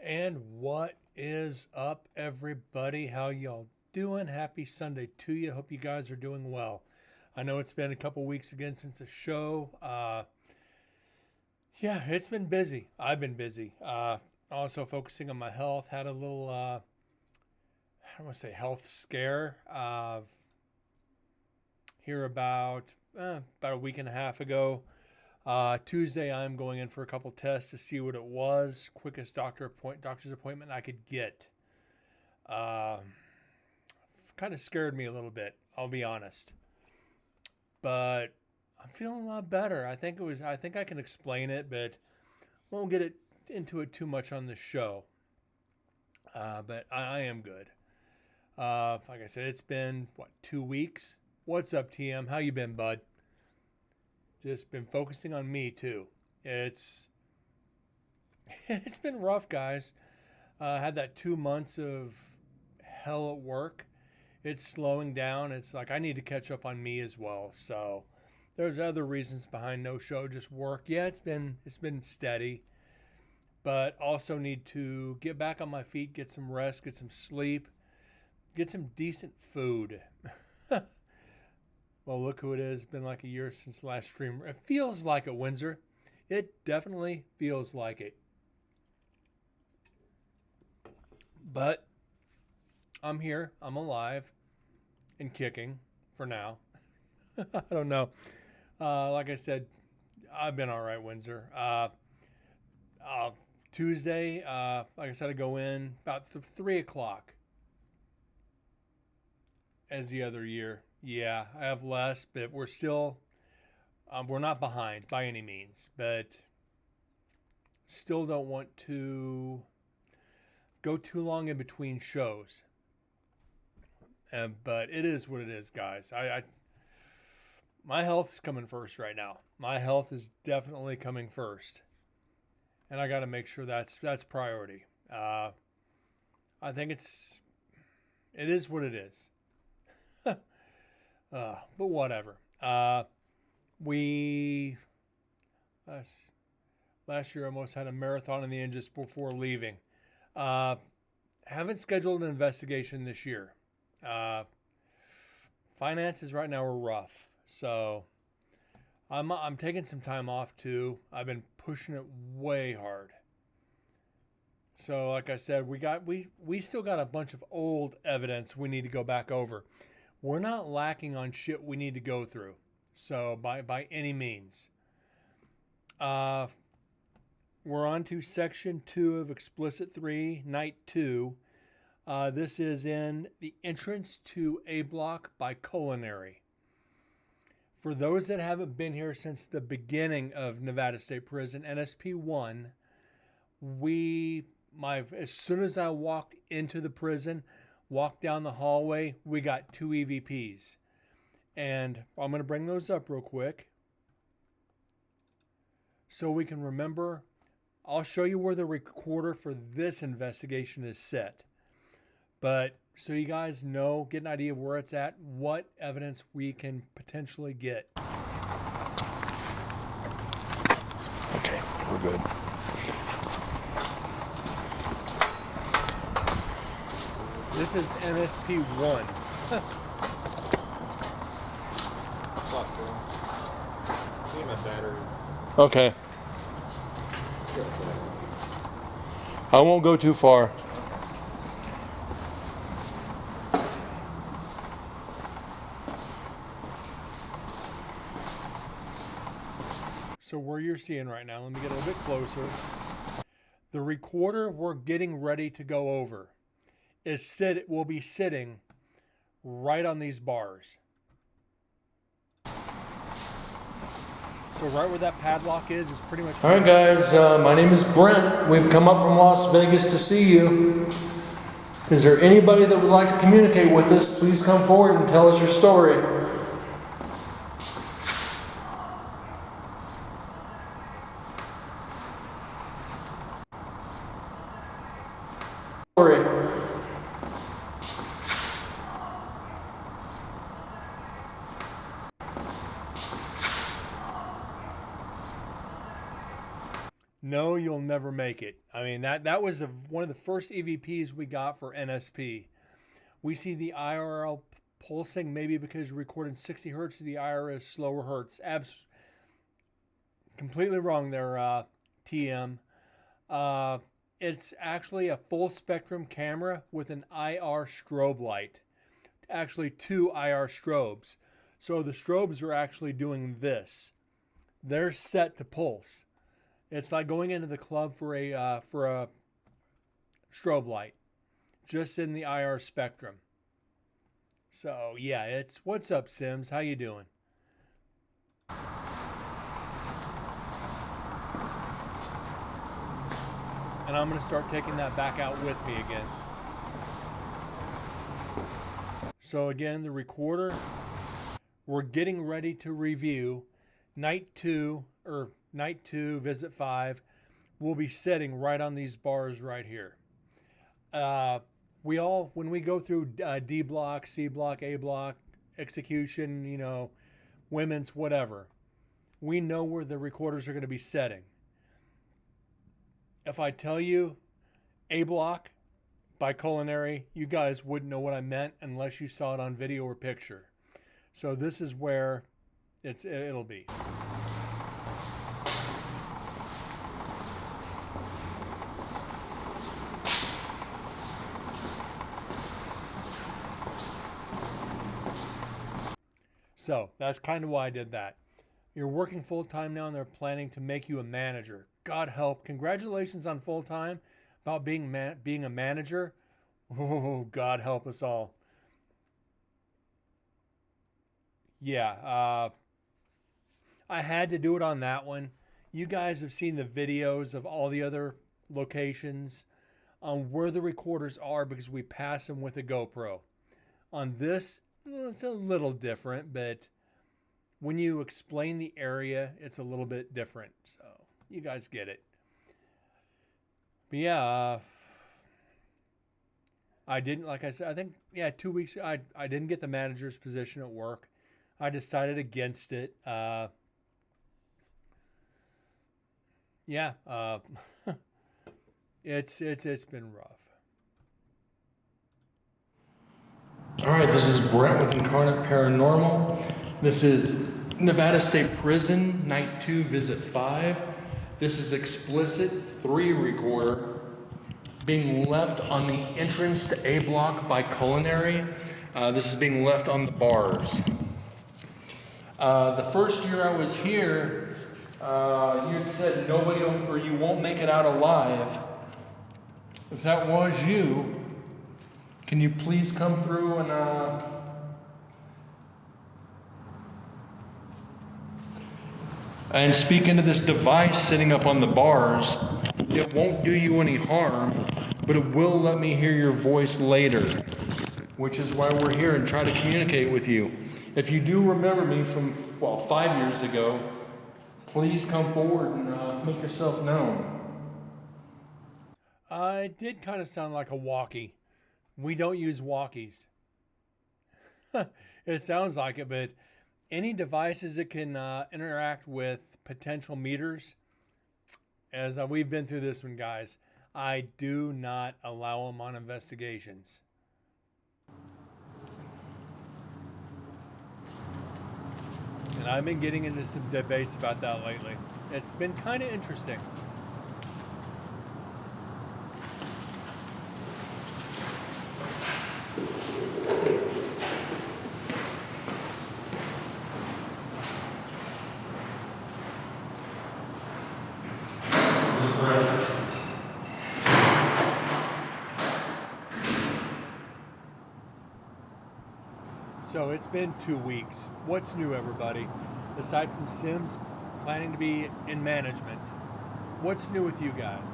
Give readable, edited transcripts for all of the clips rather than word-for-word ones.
And what is up, everybody? How y'all doing? Happy Sunday to you. Hope you guys are doing well. I know it's been a couple weeks again since the show. Yeah, it's been busy. I've been busy. Also focusing on my health. Had a little, I don't want to say health scare here about a week and a half ago. Tuesday, I'm going in for a couple tests to see what it was. Quickest doctor's appointment I could get. Uh, Kind of scared me a little bit, I'll be honest. But I'm feeling a lot better. I think I can explain it, but won't get into it too much on the show. But I am good. Like I said, it's been, 2 weeks? What's up, TM? How you been, bud? Just been focusing on me, too. It's it's been rough, guys. Had that 2 months of hell at work. It's slowing down. It's like I need to catch up on me as well. So there's other reasons behind no show, just work. Yeah, it's been steady, but also need to get back on my feet, get some rest, get some sleep, get some decent food. Well, look who it is. It's been like a year since the last stream. It feels like it, Windsor. It definitely feels like it. But I'm here. I'm alive and kicking for now. I don't know. Like I said, I've been all right, Windsor. Tuesday, like I said, I go in about 3 o'clock as the other year. Yeah, I have less, but we're not behind by any means, but still don't want to go too long in between shows. But it is what it is, guys. My health is coming first right now. My health is definitely coming first, and I got to make sure that's priority. I think it is what it is. But whatever. We last year almost had a marathon in the end just before leaving. Haven't scheduled an investigation this year. Finances right now are rough, so I'm taking some time off too. I've been pushing it way hard. So like I said, we still got a bunch of old evidence we need to go back over. We're not lacking on shit we need to go through. So by any means. We're on to section 2 of Explicit 3, Night 2. This is in the entrance to A Block by Culinary. For those that haven't been here since the beginning of Nevada State Prison, NSP 1, as soon as I walked into the prison, walked down the hallway, we got 2 EVPs. And I'm going to bring those up real quick so we can remember. I'll show you where the recorder for this investigation is set. But so you guys know, get an idea of where it's at, what evidence we can potentially get. Okay, we're good. This is NSP 1. See my battery. Okay. I won't go too far. So where you're seeing right now, let me get a little bit closer. The recorder we're getting ready to go over will be sitting right on these bars. So right where that padlock is pretty much... All right, guys, my name is Brent. We've come up from Las Vegas to see you. Is there anybody that would like to communicate with us? Please come forward and tell us your story. No, you'll never make it. I mean, that was one of the first EVPs we got for NSP. We see the IRL pulsing, maybe because you're recording 60 hertz, the IR is slower hertz. Completely wrong there, TM. It's actually a full spectrum camera with an IR strobe light. Actually, two IR strobes. So the strobes are actually doing this. They're set to pulse. It's like going into the club for a strobe light, just in the IR spectrum. So yeah, it's what's up, Sims? How you doing? And I'm gonna start taking that back out with me again. So again, the recorder, we're getting ready to review night 2, visit 5. We'll be sitting right on these bars right here. When we go through D block, C block, A block, execution, women's, whatever, we know where the recorders are going to be setting. If I tell you A block by culinary, you guys wouldn't know what I meant unless you saw it on video or picture. So this is where it'll be. So that's kind of why I did that. You're working full-time now and they're planning to make you a manager. God help. Congratulations on full-time about being a manager. Oh, God help us all. Yeah, I had to do it on that one. You guys have seen the videos of all the other locations on where the recorders are because we pass them with a GoPro. On this, it's a little different, but when you explain the area, it's a little bit different. So you guys get it. But yeah, I didn't, like I said, I think, 2 weeks, I didn't get the manager's position at work. I decided against it. It's been rough. All right, this is Brent with Incarnate Paranormal. This is Nevada State Prison, Night 2, Visit 5. This is Explicit 3 recorder being left on the entrance to A block by culinary. This is being left on the bars. The first year I was here, you had said you won't make it out alive. If that was you, can you please come through and speak into this device sitting up on the bars? It won't do you any harm, but it will let me hear your voice later, which is why we're here and try to communicate with you. If you do remember me from, 5 years ago, please come forward and make yourself known. It did kind of sound like a walkie. We don't use walkies. It sounds like it, but any devices that can interact with potential meters, as we've been through this one, guys, I do not allow them on investigations. And I've been getting into some debates about that lately. It's been kind of interesting. So it's been 2 weeks. What's new, everybody? Aside from Sims planning to be in management, what's new with you guys?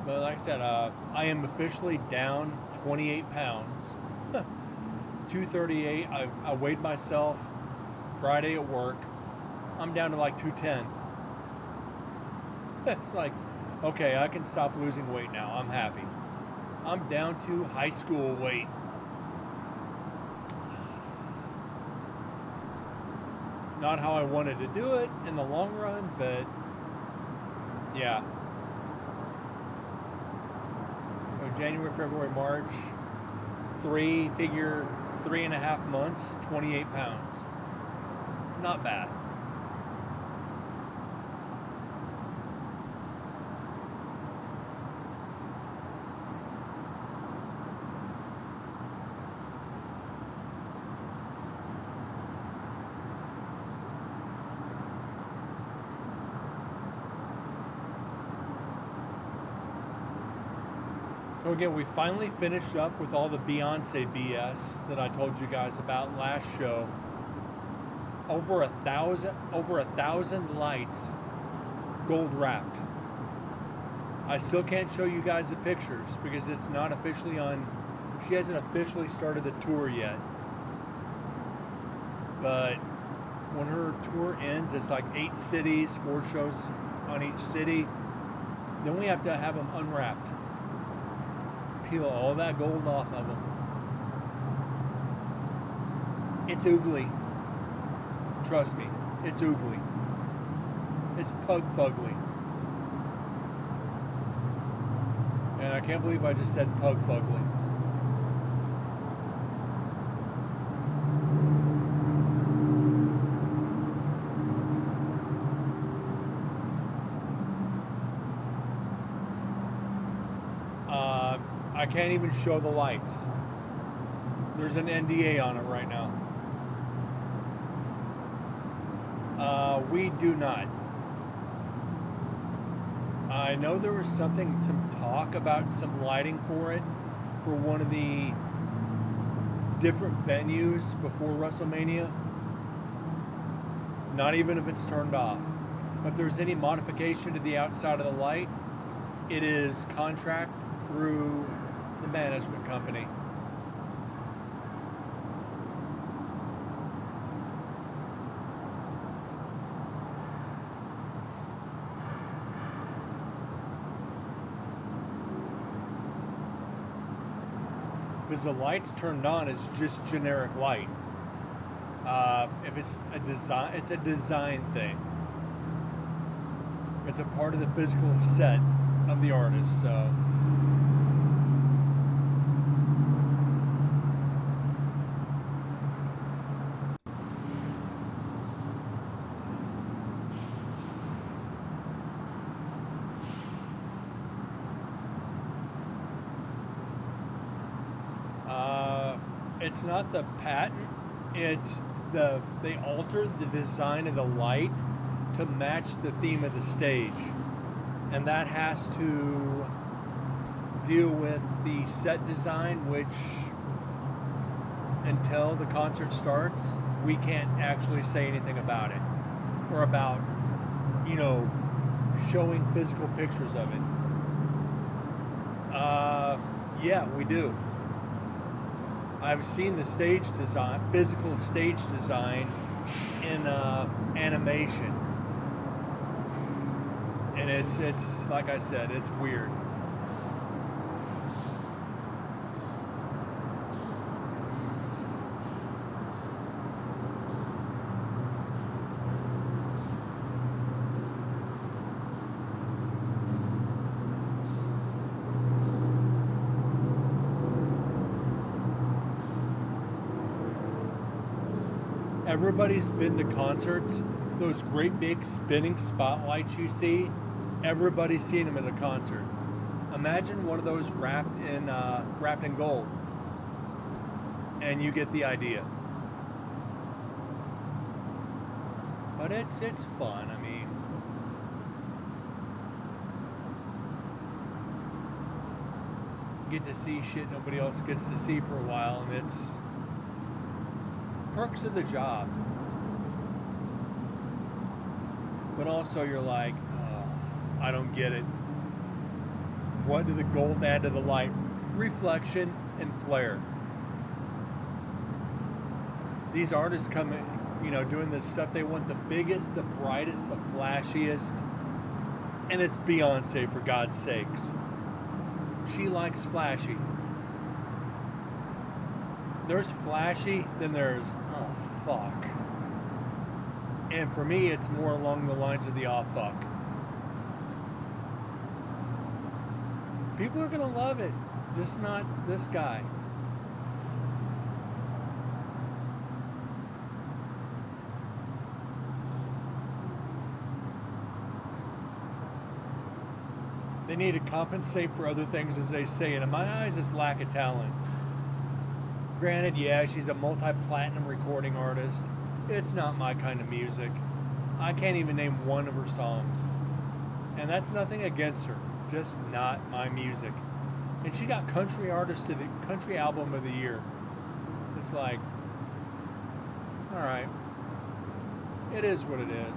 But like I said, I am officially down 28 pounds. 238. I weighed myself Friday at work. I'm down to like 210. It's like, okay, I can stop losing weight now. I'm happy. I'm down to high school weight. Not how I wanted to do it in the long run, but yeah. So January, February, March, 3.5 months, 28 pounds. Not bad. So again, we finally finished up with all the Beyonce BS that I told you guys about last show. Over a thousand lights, gold wrapped. I still can't show you guys the pictures because it's not officially on. She hasn't officially started the tour yet. But when her tour ends, it's like 8 cities, 4 shows on each city. Then we have to have them unwrapped. Peel all that gold off of them. It's oogly. Trust me, it's oogly. It's pug fugly. And I can't believe I just said pug fugly. I can't even show the lights. There's an NDA on it right now. We do not. I know there was some talk about some lighting for it, for one of the different venues before WrestleMania. Not even if it's turned off. If there's any modification to the outside of the light, it is contract through the management company. Because the lights turned on is just generic light. If it's a design thing. It's a part of the physical set of the artist. So. It's not the patent, it's they altered the design of the light to match the theme of the stage. And that has to deal with the set design, which until the concert starts, we can't actually say anything about it. Or about, showing physical pictures of it. Yeah, we do. I've seen the stage design, physical stage design in animation. And it's like I said, it's weird. Everybody's been to concerts. Those great big spinning spotlights you see, everybody's seen them at a concert. Imagine one of those wrapped in gold, and you get the idea. But it's fun. I mean, you get to see shit nobody else gets to see for a while, and it's perks of the job. But also you're like, oh, I don't get it. What did the gold add to the light? Reflection and flare. These artists come in, doing this stuff, they want the biggest, the brightest, the flashiest. And it's Beyonce, for God's sakes. She likes flashy. There's flashy, then there's, oh fuck. And for me, it's more along the lines of the "aw fuck." People are gonna love it, just not this guy. They need to compensate for other things, as they say, and in my eyes, it's lack of talent. Granted, yeah, she's a multi-platinum recording artist. It's not my kind of music. I can't even name one of her songs. And that's nothing against her, just not my music. And she got country artist of the country album of the year. It's like, all right, it is what it is.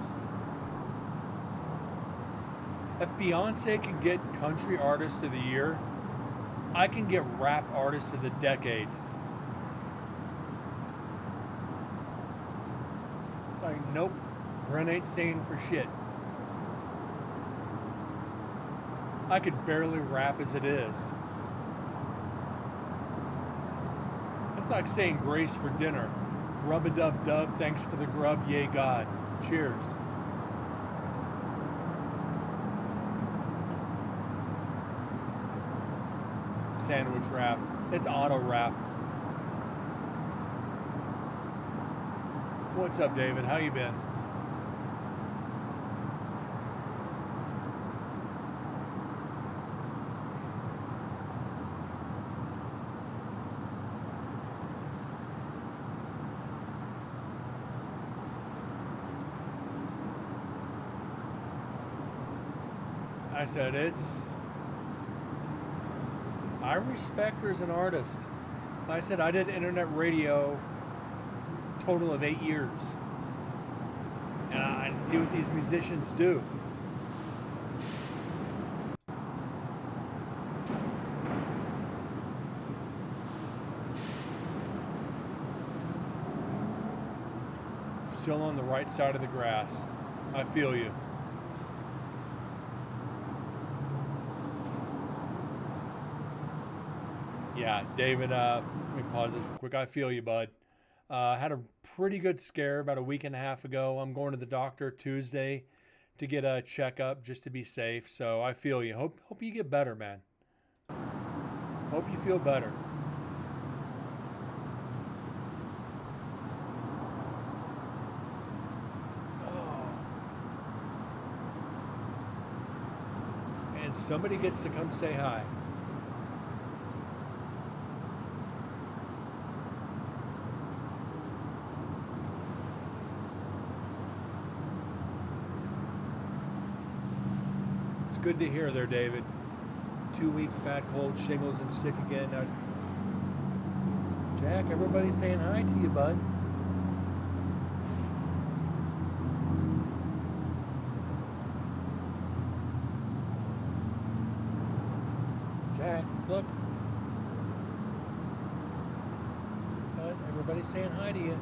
If Beyonce can get country artist of the year, I can get rap artist of the decade. It's like, nope, Brent ain't saying for shit. I could barely rap as it is. It's like saying grace for dinner. Rub-a-dub-dub, thanks for the grub, yay God. Cheers. Sandwich rap. It's auto rap. What's up, David? How you been? I said I respect her as an artist. I said I did internet radio total of 8 years. And I see what these musicians do. Still on the right side of the grass. I feel you. Yeah, David, let me pause this real quick. I feel you, bud. Had a pretty good scare about a week and a half ago. I'm going to the doctor Tuesday to get a checkup just to be safe. So I feel you. Hope you get better, man. Hope you feel better. Oh. And somebody gets to come say hi. Good to hear there, David. 2 weeks back, cold, shingles, and sick again. Now, Jack, everybody's saying hi to you, bud. Jack, look. Bud, everybody's saying hi to you.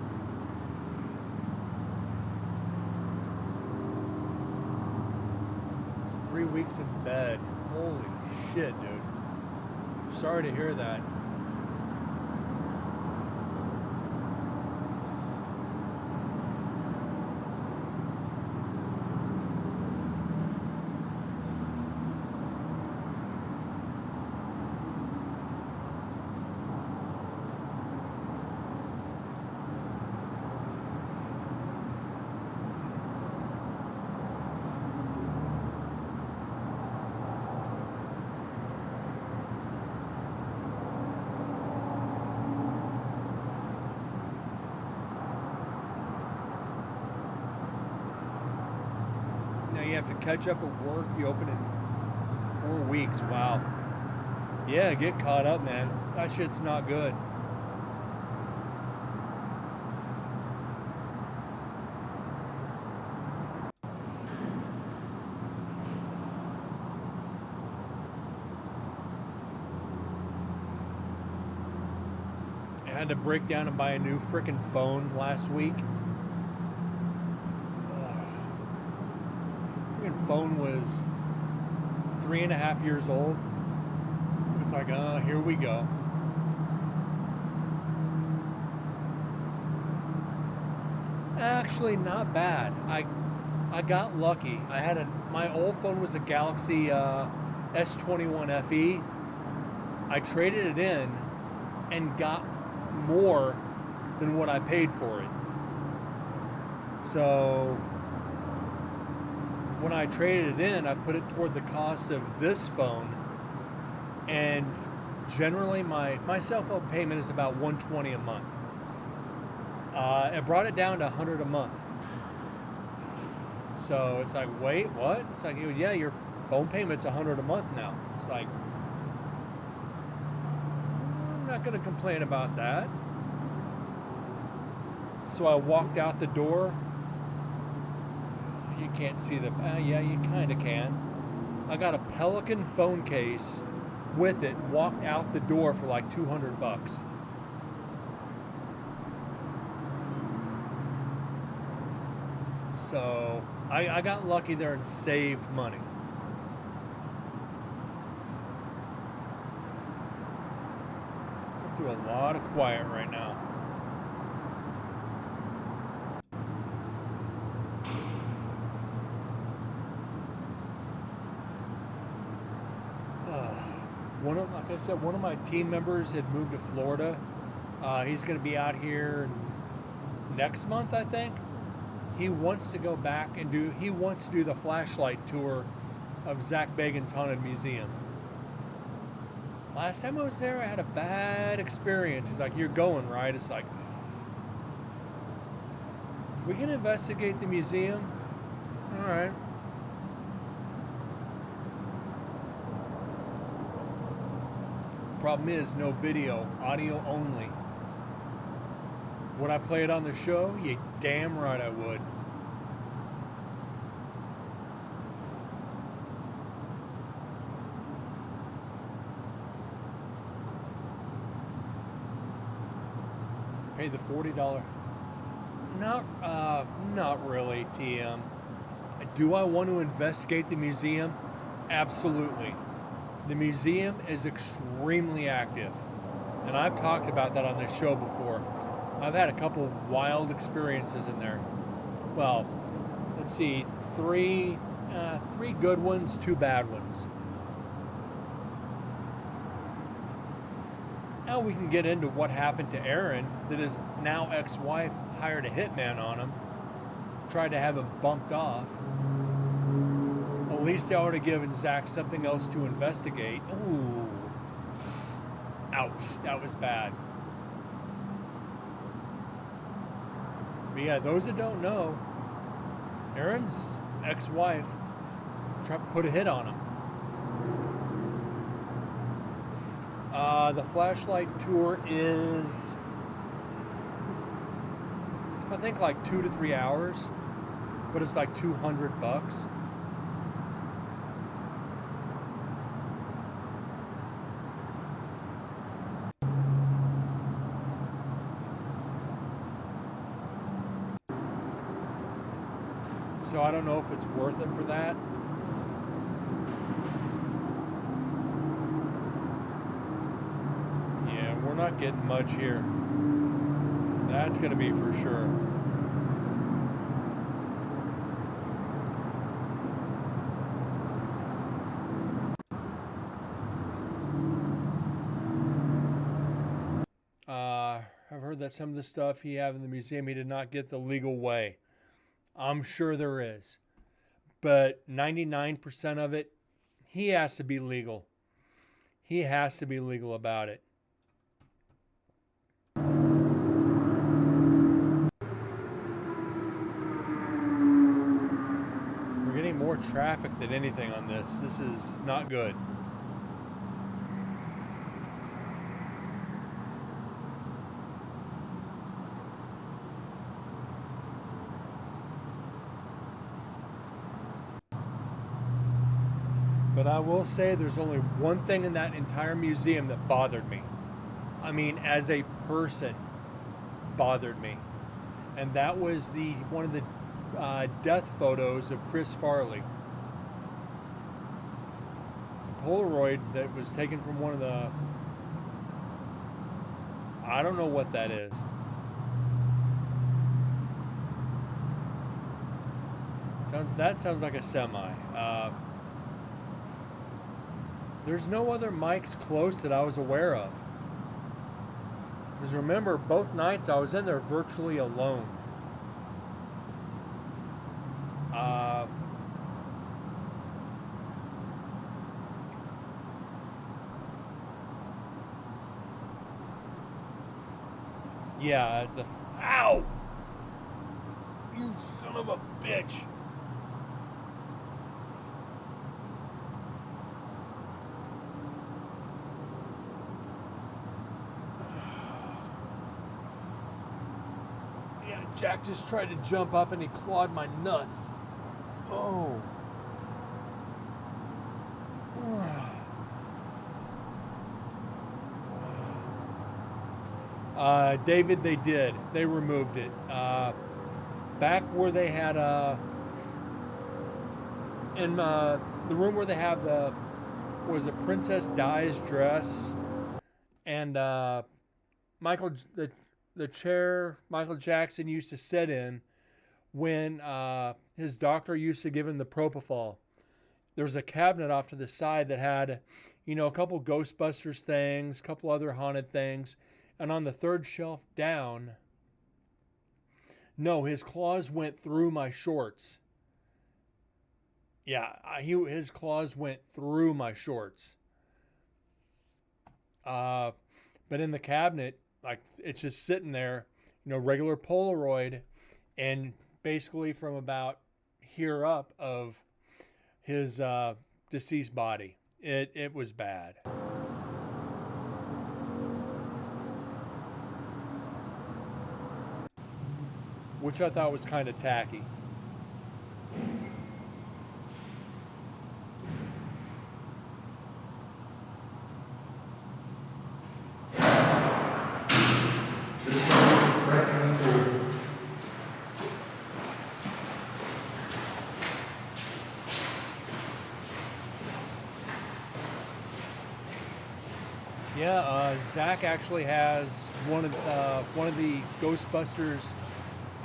3 weeks in bed. Holy shit, dude. Sorry to hear that. You have to catch up at work. You open in 4 weeks. Wow. Yeah, get caught up, man. That shit's not good. I had to break down and buy a new frickin' phone last week. Phone was 3.5 years old. It was like, here we go. Actually, not bad. I got lucky. My old phone was a Galaxy S21 FE. I traded it in and got more than what I paid for it. So when I traded it in, I put it toward the cost of this phone, and generally my cell phone payment is about $120 a month. It brought it down to $100 a month. So it's like, wait, what? It's like, yeah, your phone payment's $100 a month now. It's like, I'm not going to complain about that. So I walked out the door. You can't see the, yeah, you kind of can. I got a Pelican phone case with it, walked out the door for like $200. So I got lucky there and saved money. Going through a lot of quiet right now. Like I said, one of my team members had moved to Florida. He's going to be out here next month, I think. He wants to go back and he wants to do the flashlight tour of Zach Bagans' Haunted Museum. Last time I was there, I had a bad experience. He's like, you're going, right? It's like, we can investigate the museum. All right. Problem is, no video, audio only. Would I play it on the show? You damn right I would. Pay the $40. Not really, TM. Do I want to investigate the museum? Absolutely. The museum is extremely active, and I've talked about that on this show before. I've had a couple of wild experiences in there. Well, let's see, three good ones, 2 bad ones. Now we can get into what happened to Aaron, that his now ex-wife hired a hitman on him, tried to have him bumped off. At least they ought to give Zach something else to investigate. Ooh. Ouch, that was bad. But yeah, those that don't know, Aaron's ex-wife tried to put a hit on him. The flashlight tour is, I think, like 2 to 3 hours, but it's like $200. So I don't know if it's worth it for that. Yeah, we're not getting much here. That's going to be for sure. I've heard that some of the stuff he had in the museum, he did not get the legal way. I'm sure there is. But 99% of it, he has to be legal. He has to be legal about it. We're getting more traffic than anything on this. This is not good. But I will say there's only one thing in that entire museum that bothered me. I mean, as a person, bothered me. And that was one of the death photos of Chris Farley. It's a Polaroid that was taken from one of the, I don't know what that is. That sounds like a semi. There's no other mics close that I was aware of. Because remember, both nights I was in there virtually alone. Yeah, ow! You son of a bitch! Yeah, Jack just tried to jump up and he clawed my nuts. Oh. David, they did. They removed it. Back where they had in the room where they have was it Princess Di's dress and Michael the chair Michael Jackson used to sit in when his doctor used to give him the propofol. There was a cabinet off to the side that had, a couple Ghostbusters things, a couple other haunted things, and on the third shelf down, no, his claws went through my shorts. Yeah, his claws went through my shorts. But in the cabinet, like it's just sitting there, regular Polaroid, and basically from about here up of his deceased body. It was bad. Which I thought was kind of tacky. Yeah, Zach actually has one of the Ghostbusters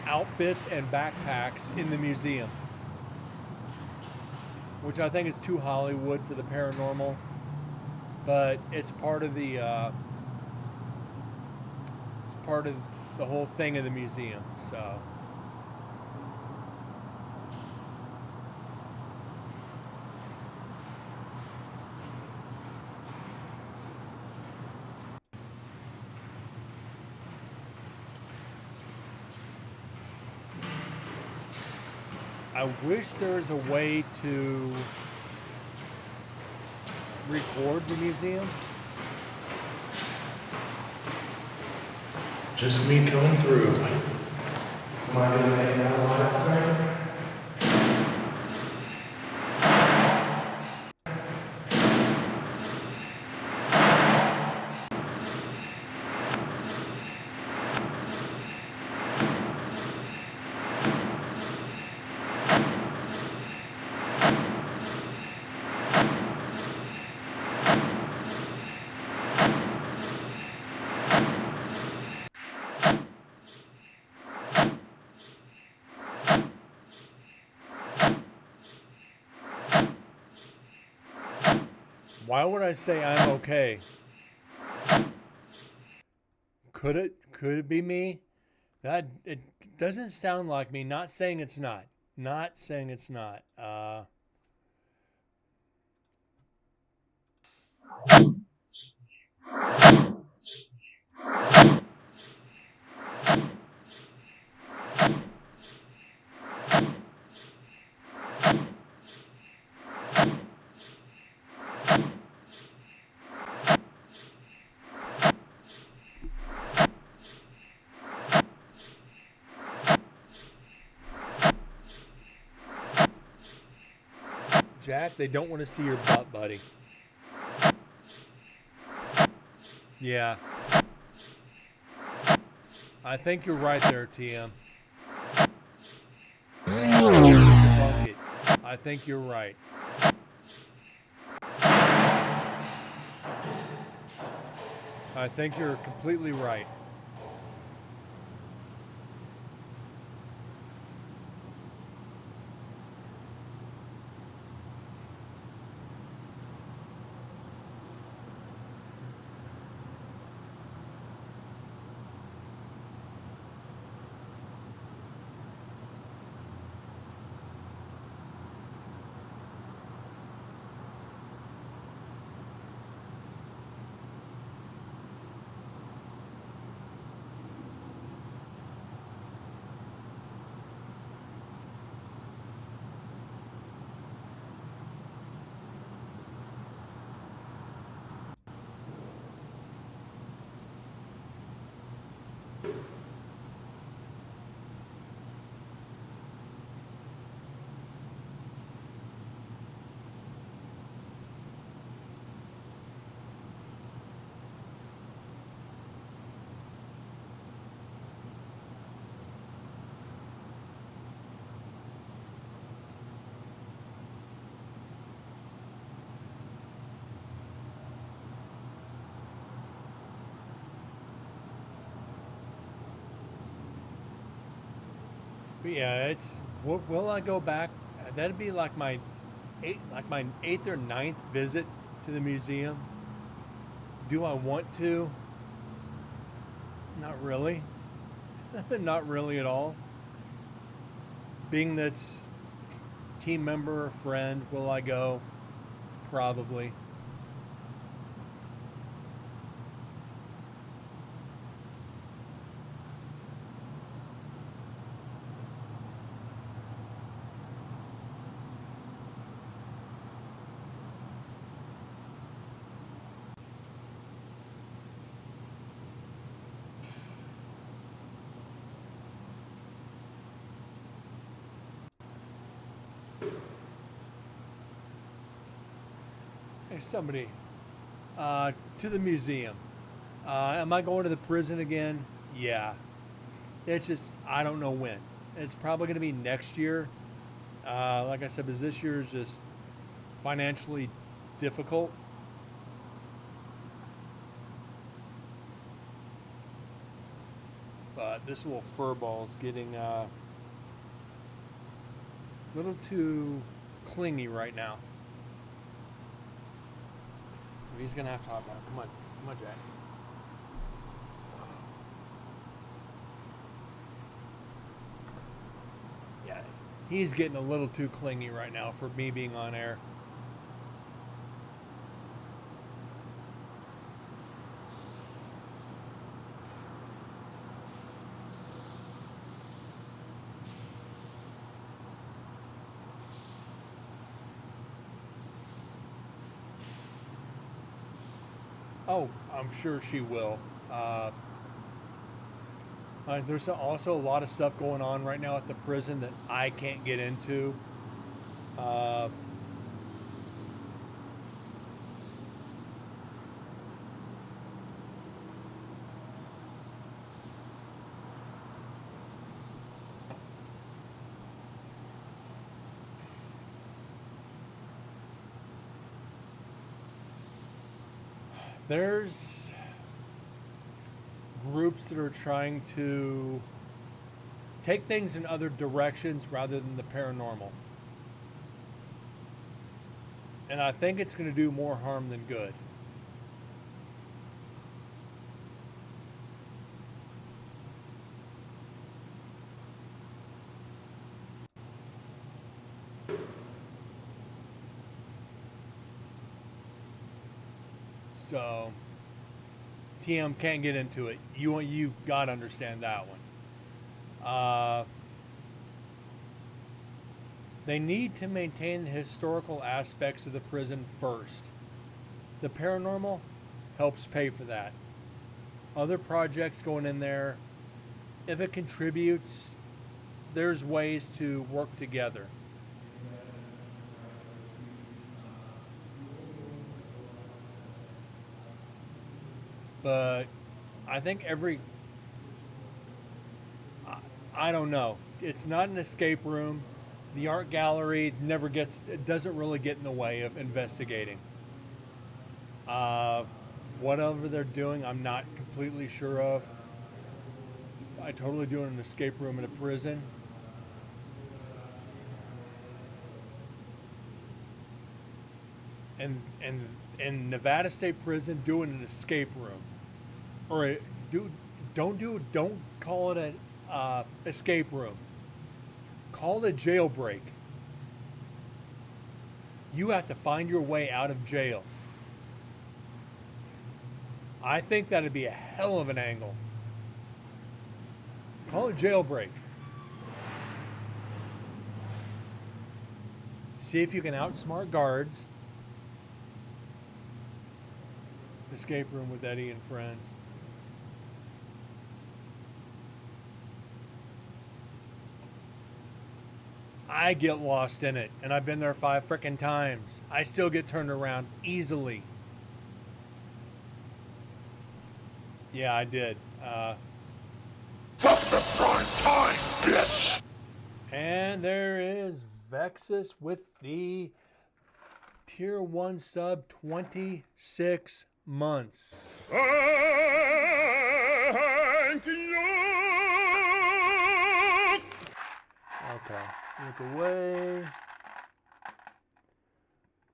outfits and backpacks in the museum, which I think is too Hollywood for the paranormal, but it's part of the whole thing of the museum. So. I wish there was a way to record the museum. Just me coming through. Am I going to make that live tonight? Why would I say I'm okay? Could it be me? That it doesn't sound like me. Not saying it's not. Not saying it's not. Jack, they don't want to see your butt, buddy. Yeah. I think you're right there, TM. Fuck it. I think you're right. I think you're completely right. But yeah, it's will I go back? That'd be like my eighth or ninth visit to the museum. Do I want to? Not really. Not really at all. Being that's team member or friend, will I go? Probably. Hey, somebody, to the museum. Am I going to the prison again? Yeah. It's just, I don't know when. It's probably going to be next year. Like I said, because this year is just financially difficult. But this little fur ball is getting a little too clingy right now. He's going to have to hop out. Come on. Come on, Jack. Yeah, he's getting a little too clingy right now for me being on air. Oh, I'm sure she will. There's also a lot of stuff going on right now at the prison that I can't get into. Uh, there's groups that are trying to take things in other directions rather than the paranormal. And I think it's going to do more harm than good. So TM can't get into it. You got to understand that one. They need to maintain the historical aspects of the prison first. The paranormal helps pay for that. Other projects going in there, if it contributes, there's ways to work together. But I think I don't know. It's not an escape room. The art gallery it doesn't really get in the way of investigating. Uh, Whatever they're doing, I'm not completely sure of. I totally do an escape room in a prison. And Nevada State Prison doing an escape room, or don't call it an escape room. Call it a jailbreak. You have to find your way out of jail. I think that'd be a hell of an angle. Call it jailbreak. See if you can outsmart guards. Escape room with Eddie and friends. I get lost in it, and I've been there 5 frickin' times. I still get turned around easily. Yeah, I did. Welcome to prime time, bitch! And there is Vexus with the Tier 1 sub, 26 months. Thank you! music away.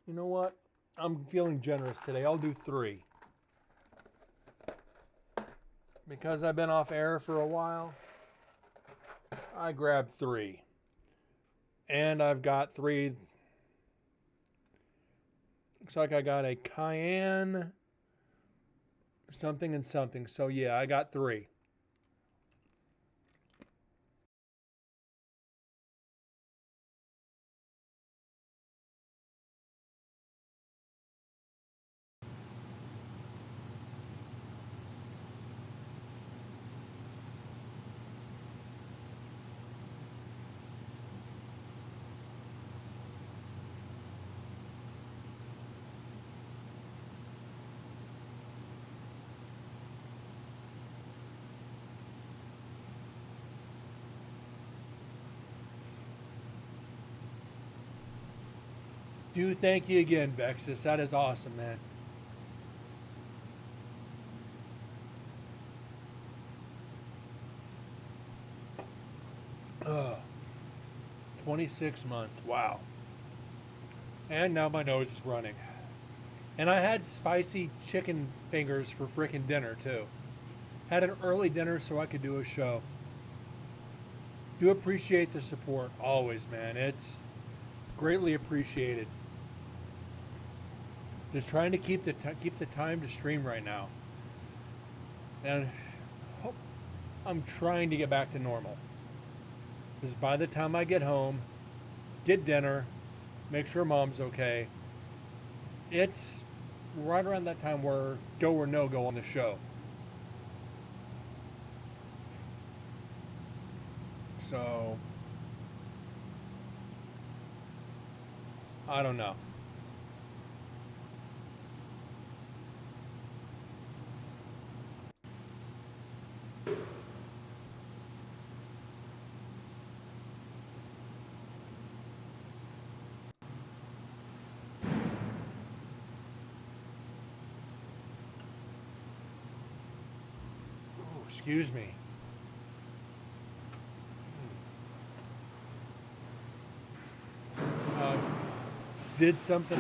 You know what? I'm feeling generous today. I'll do 3. Because I've been off air for a while, I grabbed 3. And I've got 3. Looks like I got a cayenne, something and something. So yeah, I got 3. Do thank you again, Vexus. That is awesome, man. Ugh. 26 months. Wow. And now my nose is running. And I had spicy chicken fingers for frickin' dinner, too. Had an early dinner so I could do a show. Do appreciate the support, always, man. It's greatly appreciated. Just trying to keep the time to stream right now. And I'm trying to get back to normal. Because by the time I get home, get dinner, make sure mom's okay, it's right around that time where go or no go on the show. So, I don't know. Oh, excuse me. Did something.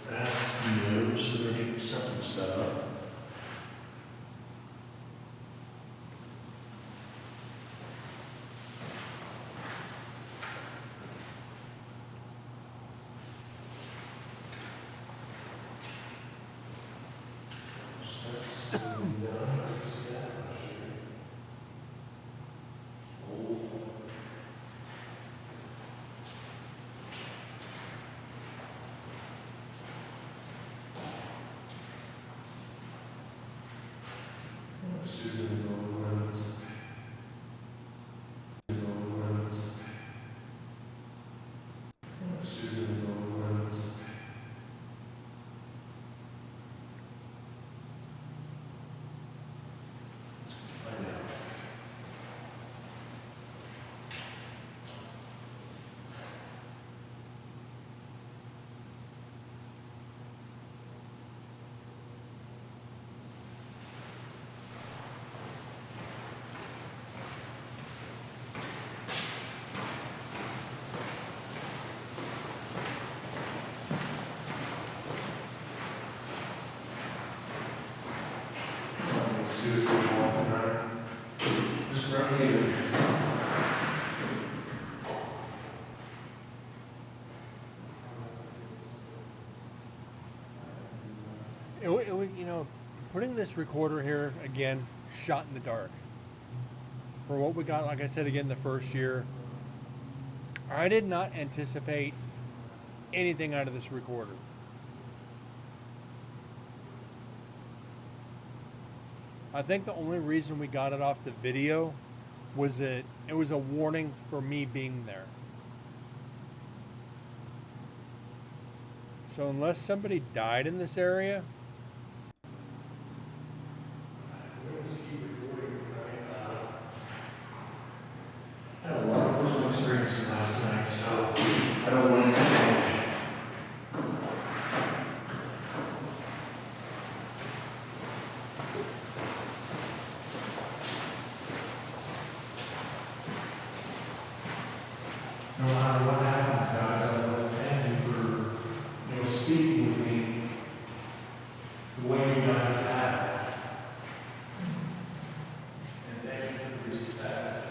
That's new, so they're getting something set up. Susan Owens. Susan Owens. I know. Susan Owens tonight. Just right here. You know, putting this recorder here again, shot in the dark. For what we got, like I said again, the first year, I did not anticipate anything out of this recorder. I think the only reason we got it off the video was that it was a warning for me being there. So unless somebody died in this area, I had a lot of personal experience last night, so No matter what happens, guys, I want to thank you for, speaking with me the way you guys have. And thank you for the respect.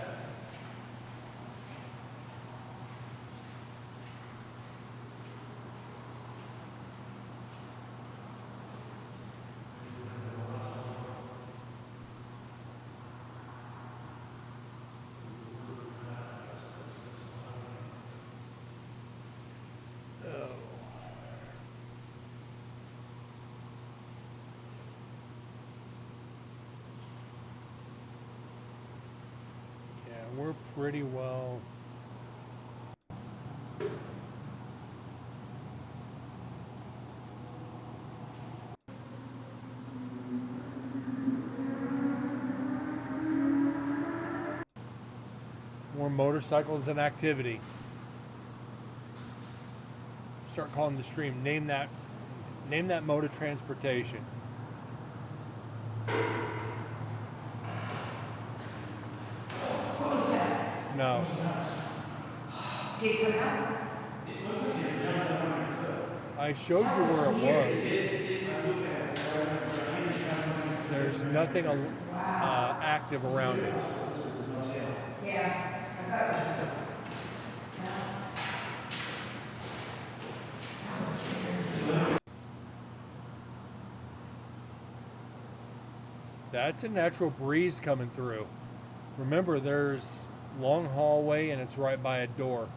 Oh. Yeah, we're pretty well. More motorcycles and activity. Start calling the stream. Name that mode of transportation. What was that? No. Did it come out? I showed you where it was. There's nothing active around it. Yeah, I thought it was. That's a natural breeze coming through. Remember, there's long hallway and it's right by a door.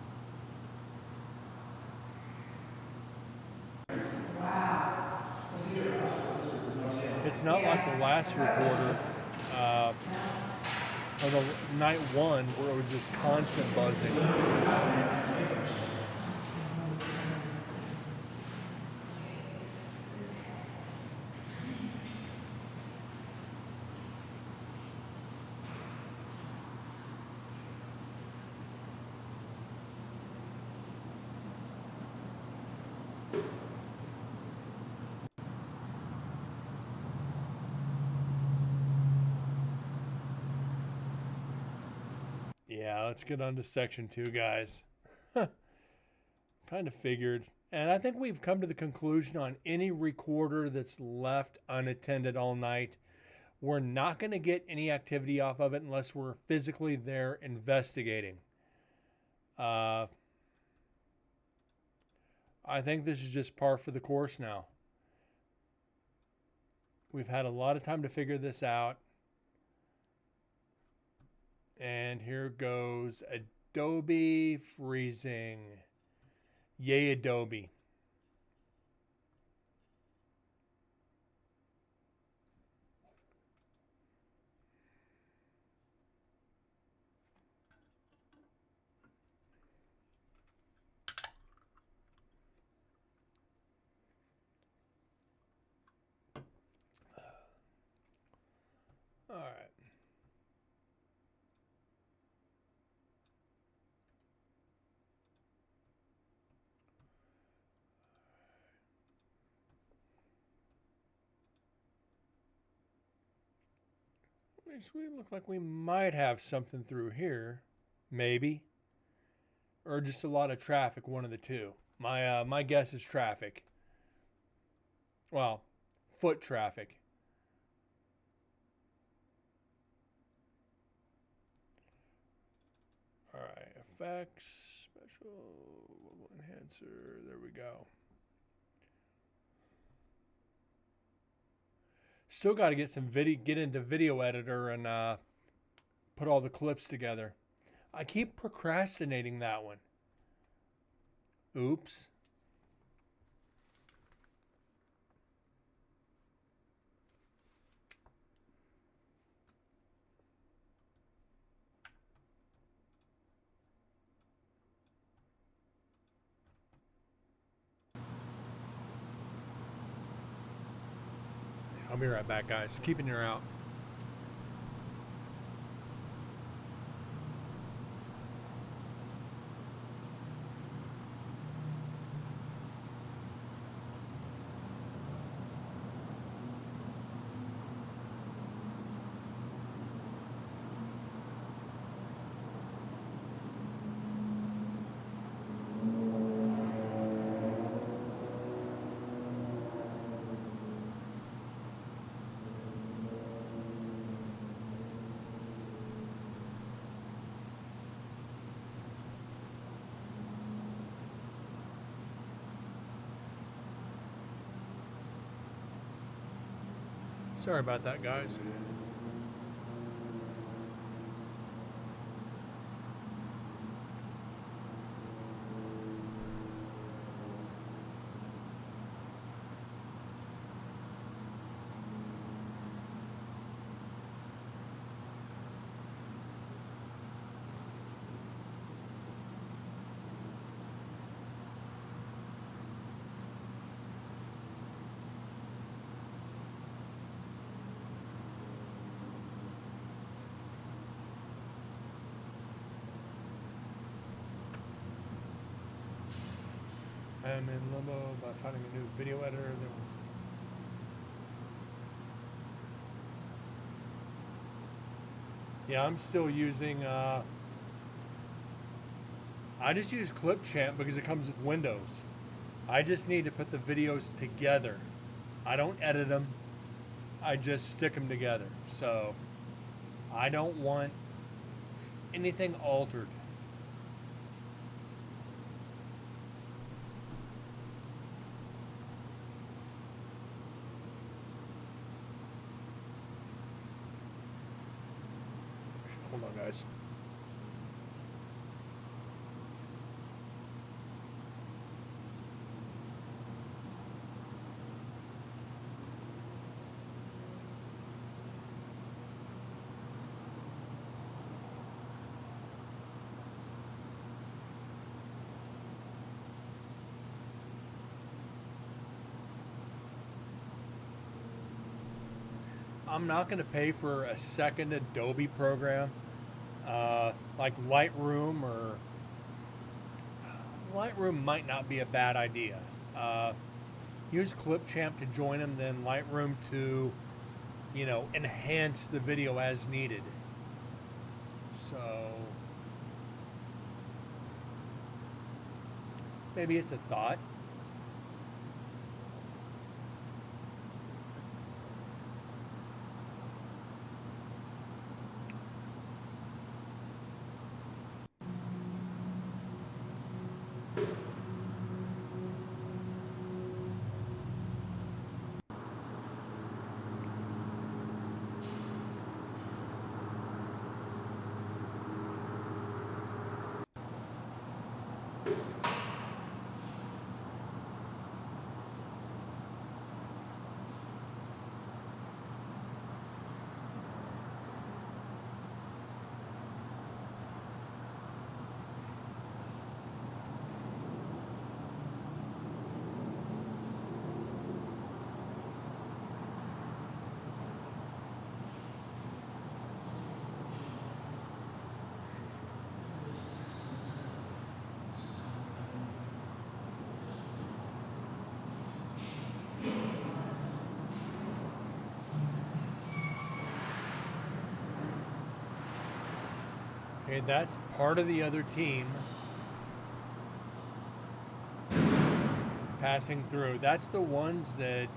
Wow. It's not like the last recorder, or the night one, where it was just constant buzzing. Yeah, let's get on to section 2, guys. Kind of figured. And I think we've come to the conclusion on any recorder that's left unattended all night, we're not going to get any activity off of it unless we're physically there investigating. I think this is just par for the course now. We've had a lot of time to figure this out. And here goes Adobe freezing. Yay, Adobe. All right. We look like we might have something through here, maybe, or just a lot of traffic. One of the two. My guess is traffic. Well, foot traffic. All right, effects, special enhancer. There we go. Still got to get into video editor and put all the clips together. I keep procrastinating that one. Oops. I'll be right back, guys. Keep an ear out. Sorry about that, guys. I'm in limbo by finding a new video editor that will... Yeah, I'm still using, I just use Clipchamp because it comes with Windows. I just need to put the videos together. I don't edit them. I just stick them together. So I don't want anything altered. Hold on, guys. I'm not going to pay for a second Adobe program like Lightroom, or Lightroom might not be a bad idea. Use Clipchamp to join them, then Lightroom to, you know, enhance the video as needed. So maybe it's a thought. Okay, that's part of the other team passing through. That's the ones that,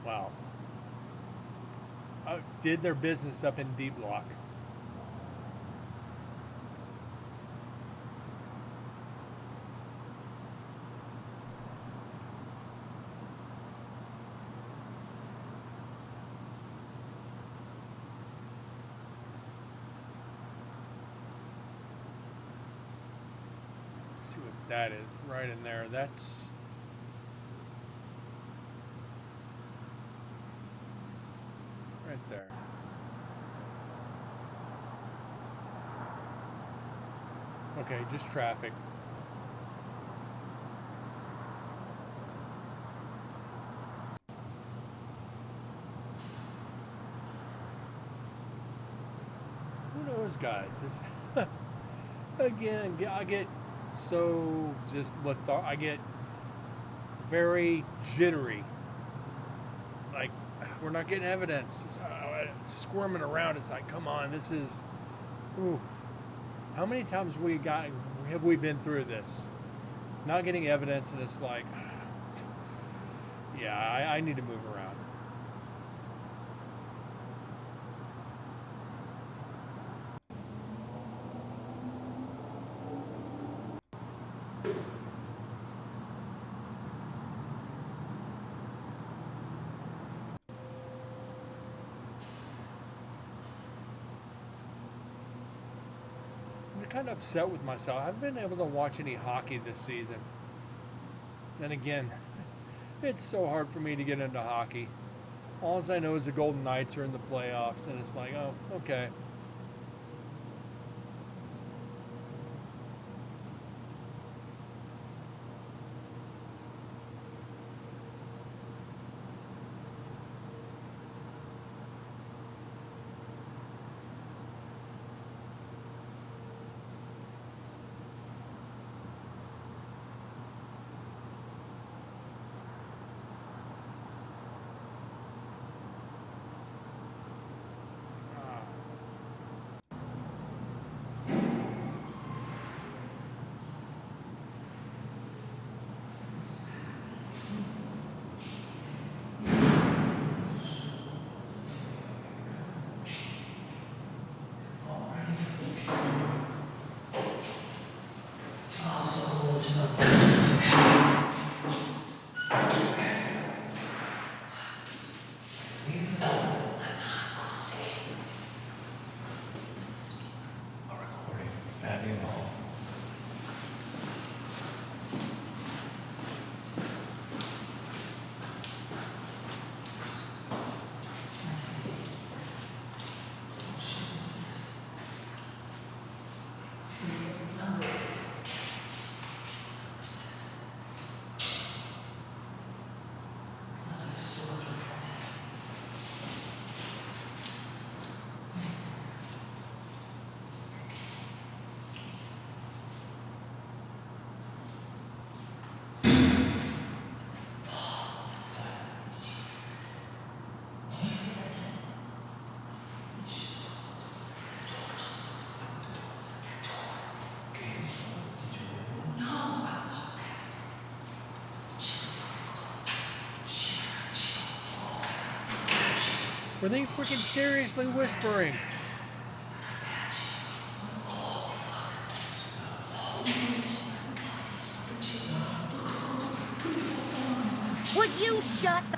wow, did their business up in D Block. See what that is right in there. That's right there. Okay, just traffic. Who knows, guys? This again, I get so just I get very jittery. Like, we're not getting evidence. Squirming around. It's like, come on, this is. Ooh. How many times have we been through this? Not getting evidence, and it's like, yeah, I need to move around. kind of upset with myself. I haven't been able to watch any hockey this season. And again, it's so hard for me to get into hockey. All I know is the Golden Knights are in the playoffs, and it's like, oh, okay. Were they freaking seriously whispering? Would you shut the...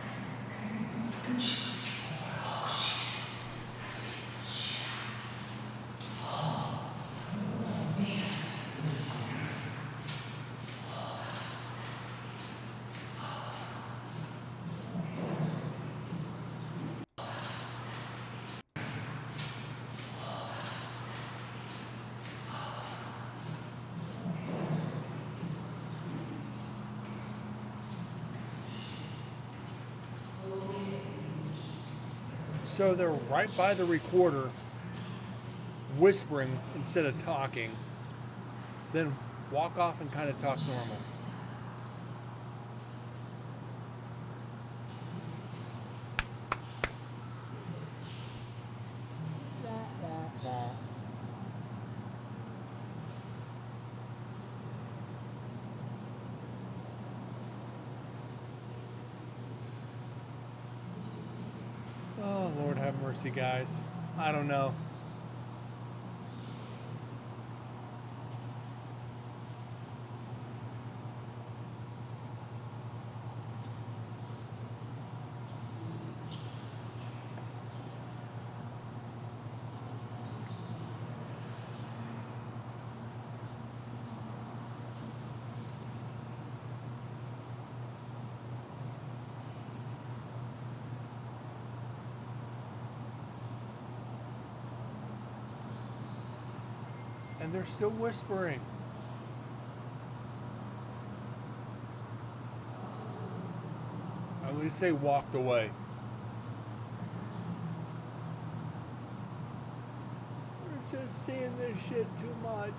So they're right by the recorder, whispering instead of talking, then walk off and kind of talk normal. Oh, Lord have mercy, guys. I don't know. And they're still whispering. At least they walked away. We're just seeing this shit too much.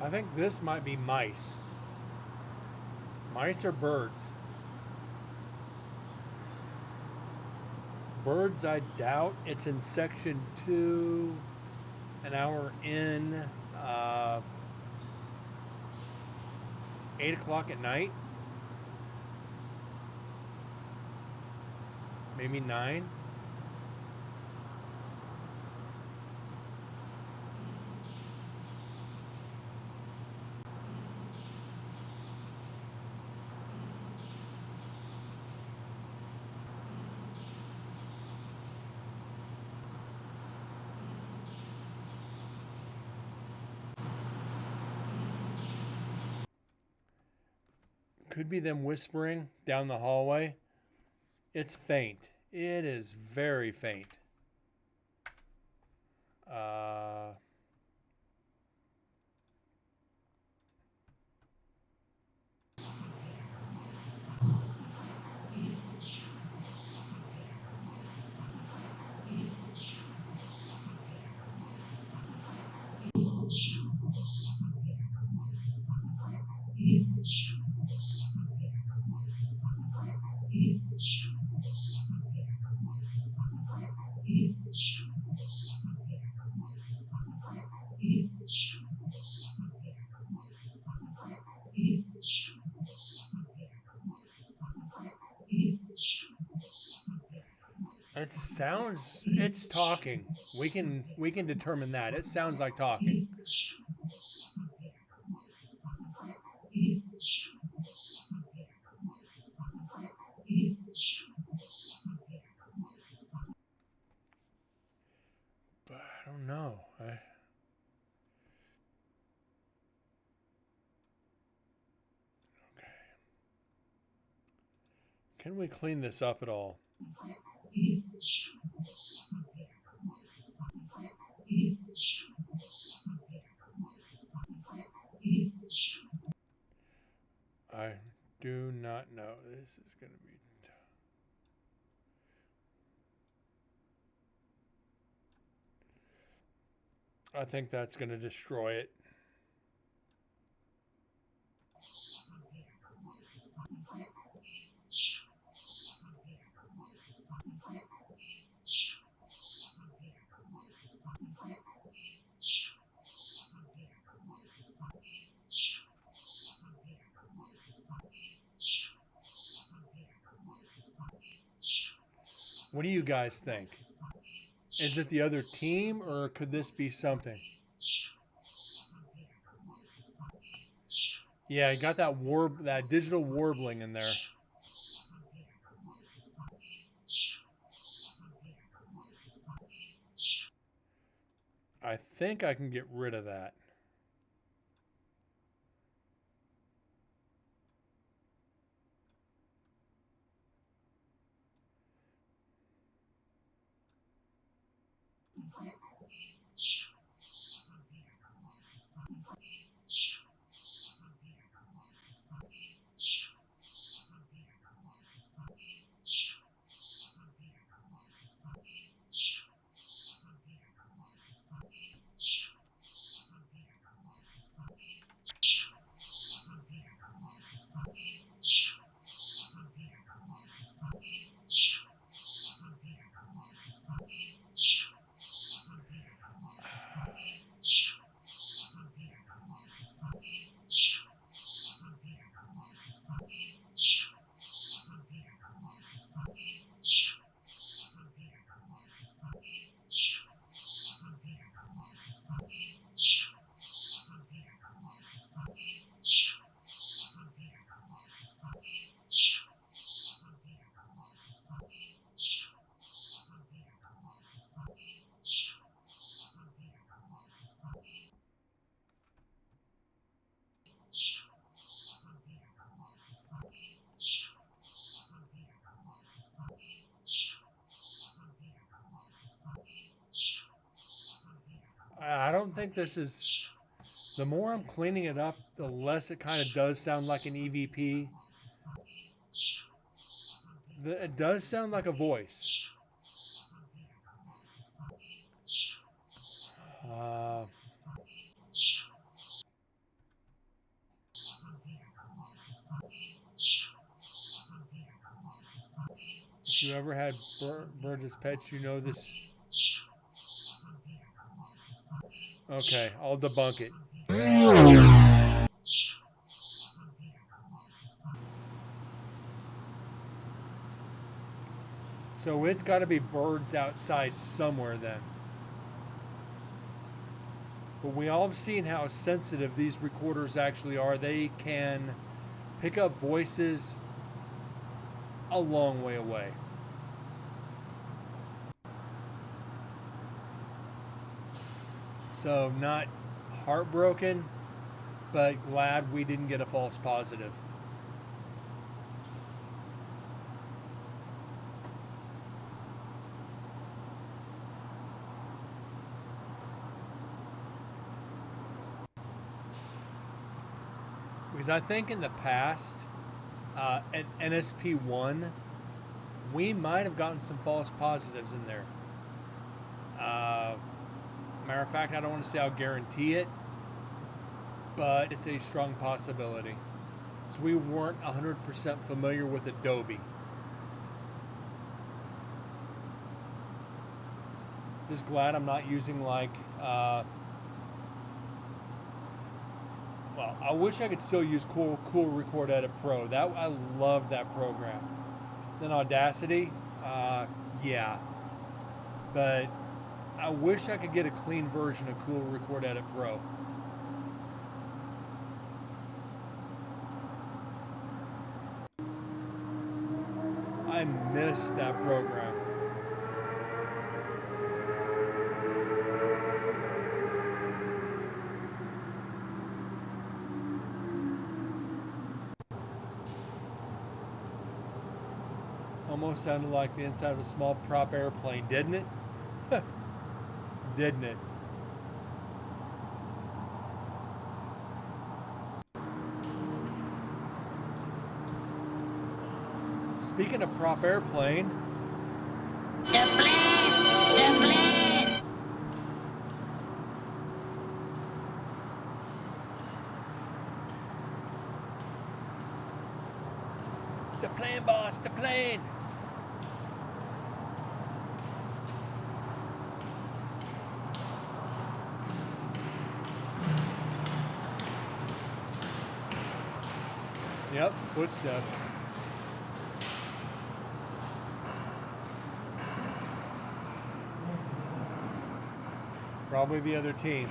I think this might be mice. Mice or birds? Birds, I doubt. It's in section 2, an hour in, 8 o'clock at night. Maybe 9. Could be them whispering down the hallway. It's faint. It is very faint. It sounds, it's talking. We can determine that. It sounds like talking. But I don't know. Okay. Can we clean this up at all? I do not know. This is going to be... I think that's going to destroy it. What do you guys think? Is it the other team, or could this be something? Yeah, you got that digital warbling in there. I think I can get rid of that. I don't think this is... The more I'm cleaning it up, the less it kind of does sound like an EVP. It does sound like a voice. If you ever had birds as pets, you know this. Okay, I'll debunk it. So it's got to be birds outside somewhere then. But we all have seen how sensitive these recorders actually are. They can pick up voices a long way away. So not heartbroken, but glad we didn't get a false positive. Because I think in the past, at NSP1, we might have gotten some false positives in there. Matter of fact, I don't want to say I'll guarantee it, but it's a strong possibility. So we weren't 100% familiar with Adobe. Just glad I'm not using like, well, I wish I could still use Cool Record Edit Pro. I love that program. Then Audacity, yeah. But I wish I could get a clean version of Cool Record Edit Pro. I miss that program. Almost sounded like the inside of a small prop airplane, didn't it? Didn't it? Speaking of prop airplane, the plane, boss, the plane. Yep, footsteps. Probably the other team.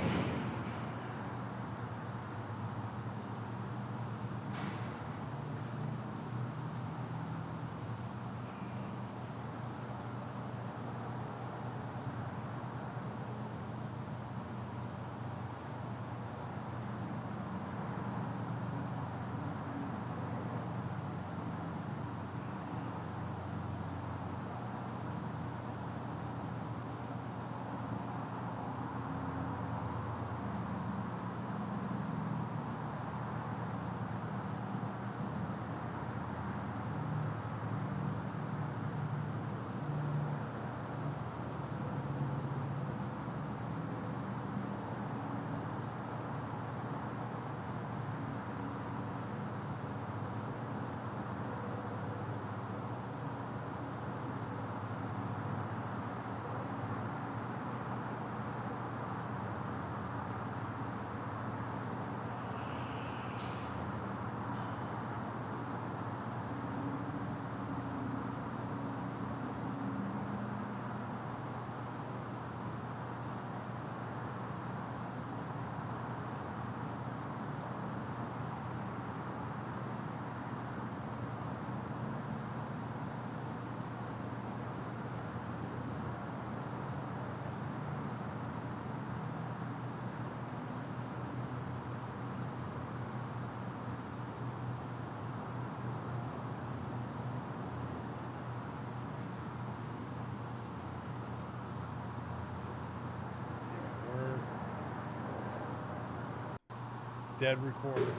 Dead recorder.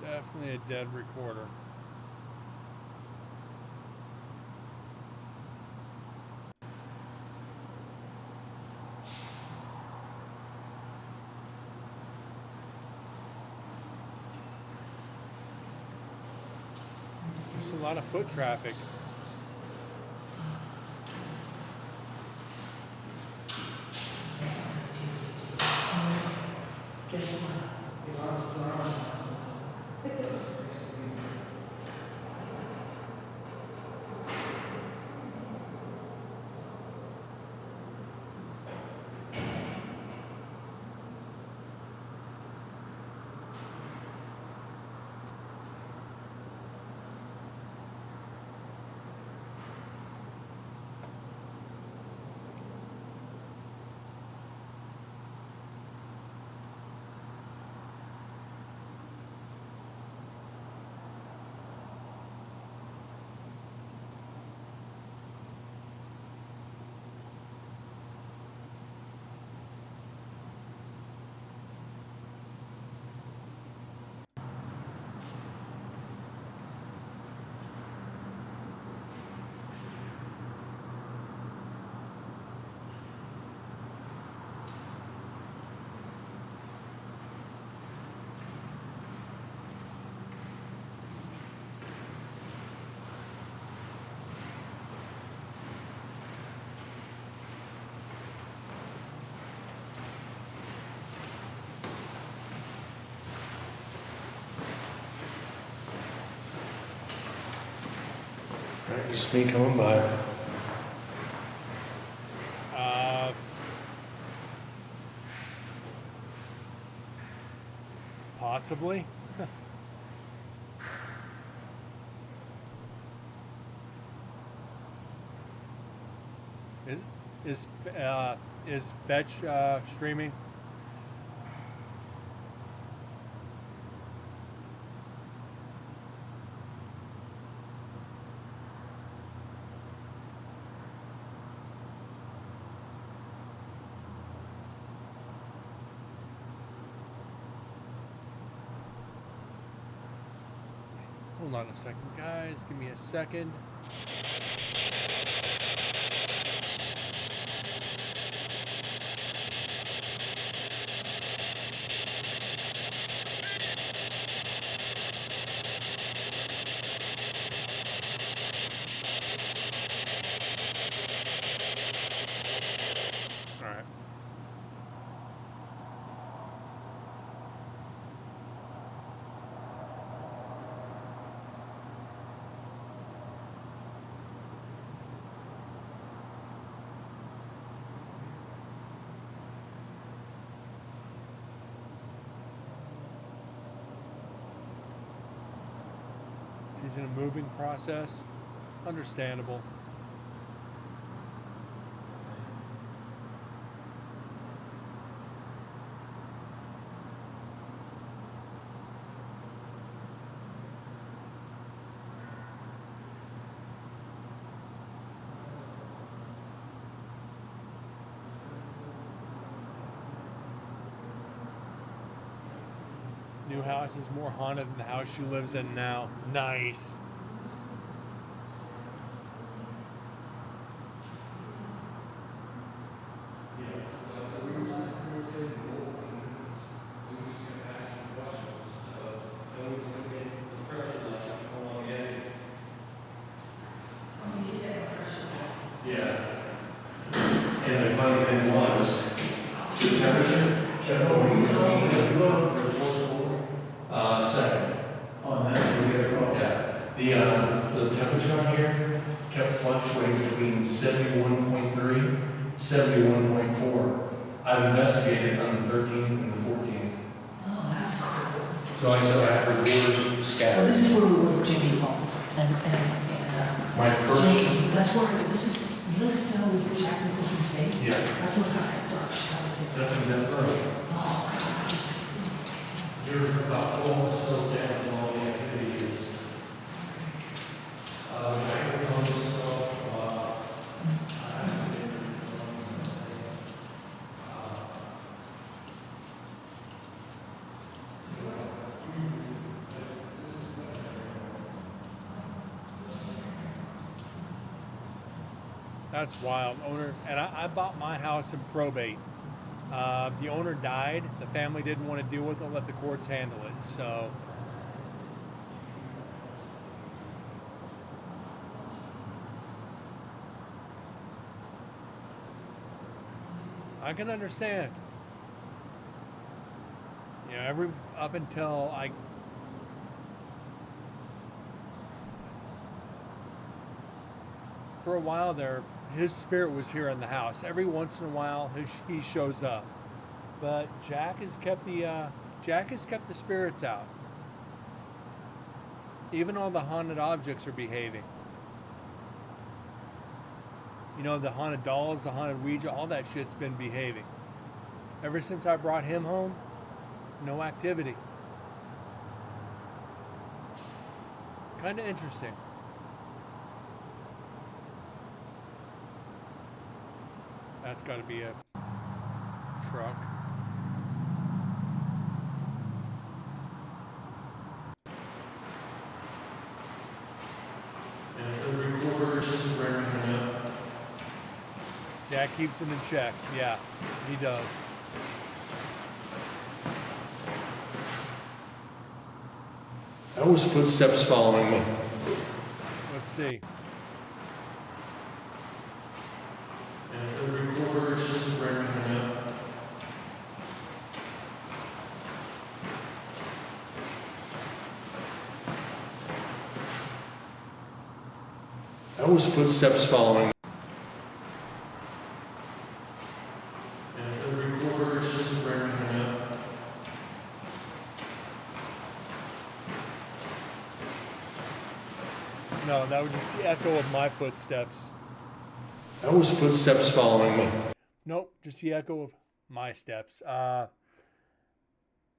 Definitely a dead recorder. a lot of foot traffic. Guess what? Alright, just me coming by. Possibly. Is Fetch streaming? Hold on a second, guys. Give me a second. All right. She's in a moving process. Understandable. New house is more haunted than the house she lives in now. Nice. Yeah. And the funny thing was, the temperature kept going from second. Oh, that's where we got to go. Yeah. The temperature on here kept fluctuating between 71.3, 71.4. I've investigated on the 13th and the 14th. Oh, that's cool. So I said I have reports Well, scattered. this is where we were with Jimmy Hall. And My first, Jimmy, that's where, this is, you know the cell with Jack Nicholson's face? yeah, That's what got that dark shadow thing. that's in Death Row. Oh, God. You're about 4 cells down from all the activities. Microphones, That's wild. Owner, and I bought my house in probate. The owner died. The family didn't want to deal with it. Let the courts handle it. So I can understand. You know, up until for a while there, his spirit was here in the house. Every once in a while, he shows up. But Jack has kept the spirits out. Even all the haunted objects are behaving. You know, the haunted dolls, the haunted Ouija, all that shit's been behaving. Ever since I brought him home, no activity. Kind of interesting. That's got to be a truck. And for the recorder, just ramming up. Jack keeps him in check. Yeah, he does. That was footsteps following me. Let's see. And for the recorder, just ramming up. That was footsteps following me. And for the recorder, just ramming up. No, that was just the echo of my footsteps. That was footsteps following me. Nope, just the echo of my steps.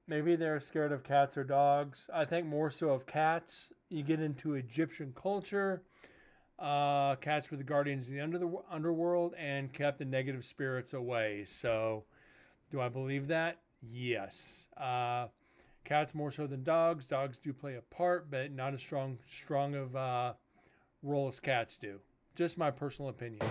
Maybe they're scared of cats or dogs. I think more so of cats. You get into Egyptian culture. Cats were the guardians of the underworld and kept the negative spirits away. So, do I believe that? Yes. Cats more so than dogs. Dogs do play a part, but not as strong of role as cats do. Just my personal opinion.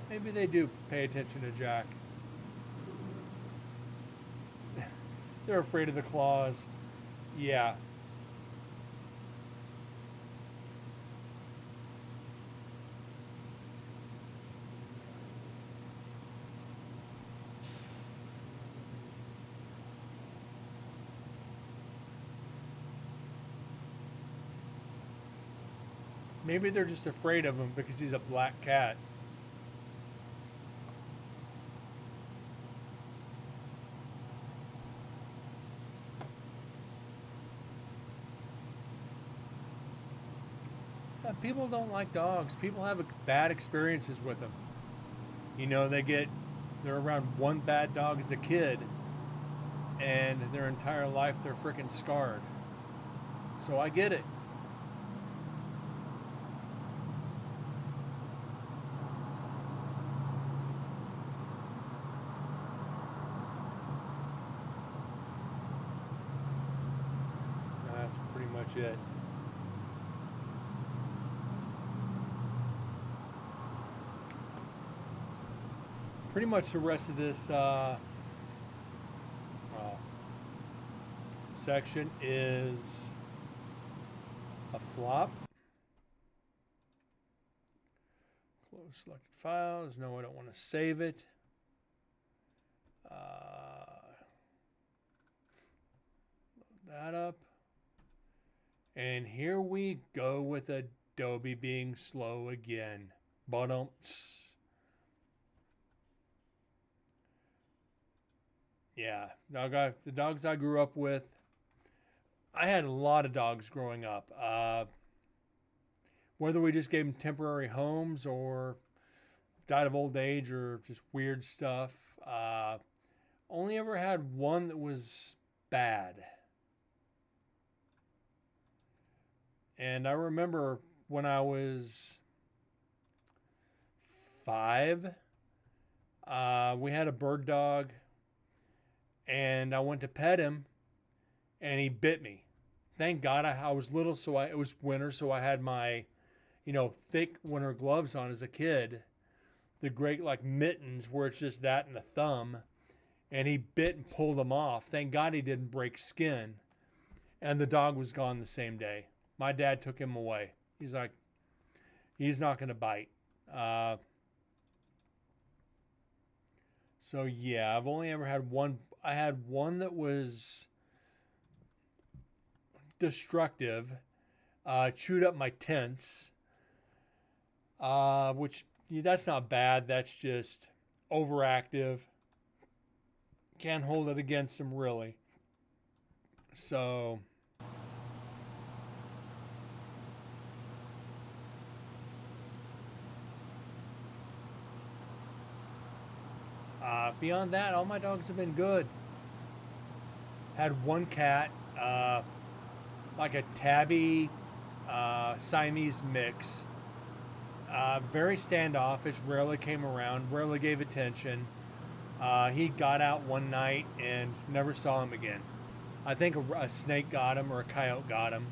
Maybe they do pay attention to Jack. They're afraid of the claws. Yeah. Maybe they're just afraid of him because he's a black cat. People don't like dogs. People have bad experiences with them. You know, they're around one bad dog as a kid, and their entire life they're freaking scarred. So I get it. That's pretty much it. Pretty much the rest of this section is a flop. Close selected files. No, I don't want to save it. Load that up. And here we go with Adobe being slow again. Ba-dumps. Yeah, the dogs I grew up with, I had a lot of dogs growing up. Whether we just gave them temporary homes or died of old age or just weird stuff. Only ever had one that was bad. And I remember when I was 5, we had a bird dog. And I went to pet him, and he bit me. Thank God I was little, so it was winter, so I had my, thick winter gloves on as a kid. The great, mittens, where it's just that and the thumb. and he bit and pulled him off. Thank God he didn't break skin. And the dog was gone the same day. My dad took him away. He's like, he's not going to bite. So yeah, I've only ever had one. I had one that was destructive, chewed up my tents, which that's not bad. That's just overactive. Can't hold it against him really. So beyond that, all my dogs have been good. Had one cat, like a tabby Siamese mix. Very standoffish, rarely came around, rarely gave attention. He got out one night and never saw him again. I think a snake got him or a coyote got him.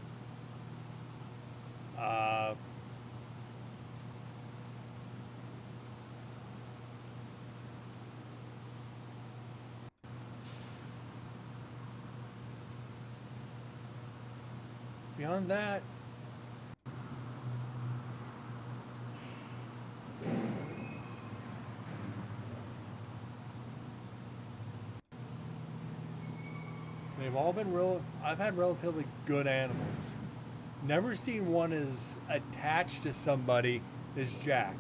Beyond that, they've all been I've had relatively good animals. Never seen one as attached to somebody as Jack.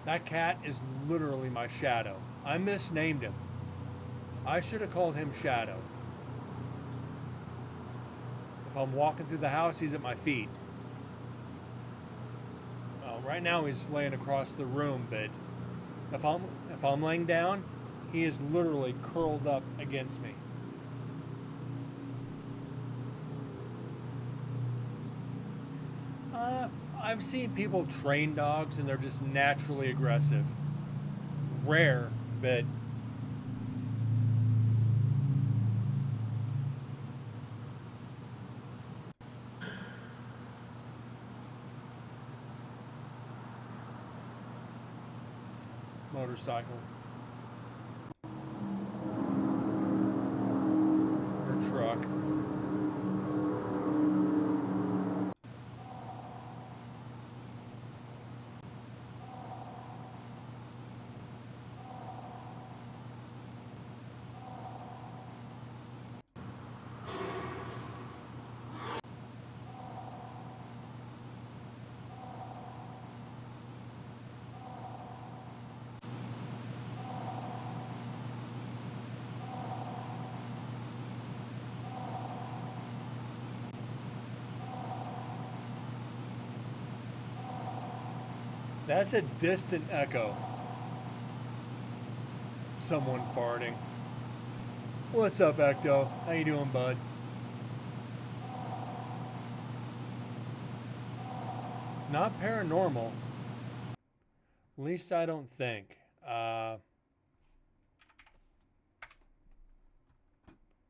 That cat is literally my shadow. I misnamed him. I should have called him Shadow. If I'm walking through the house, he's at my feet. Well, right now he's laying across the room, but if I'm laying down, he is literally curled up against me. I've seen people train dogs and they're just naturally aggressive. Rare, but motorcycle or truck. That's a distant echo. Someone farting. What's up, Ecto? How you doing, bud? Not paranormal. At least I don't think.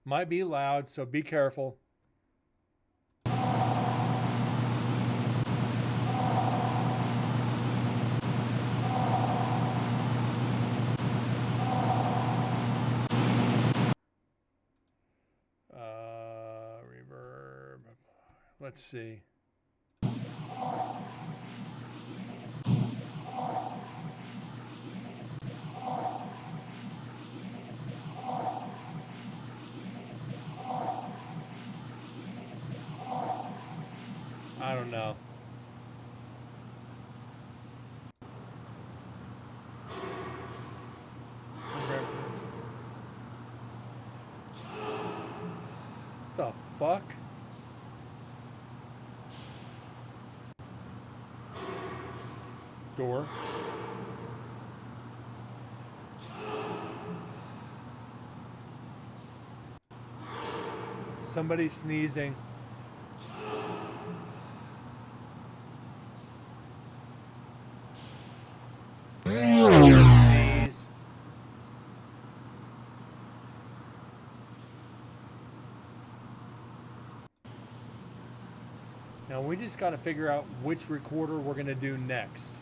Might be loud, so be careful. Reverb. Let's see. I don't know. The fuck? Door. Somebody sneezing. Sneeze. Now we just got to figure out which recorder we're going to do next.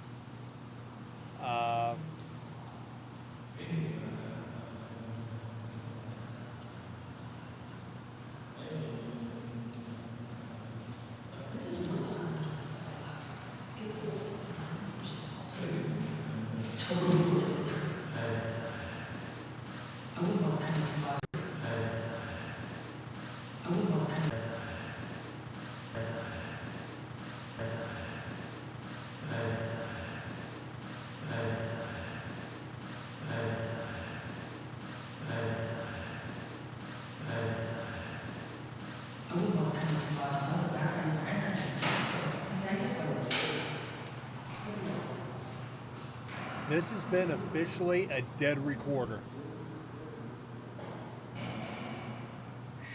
This has been officially a dead recorder.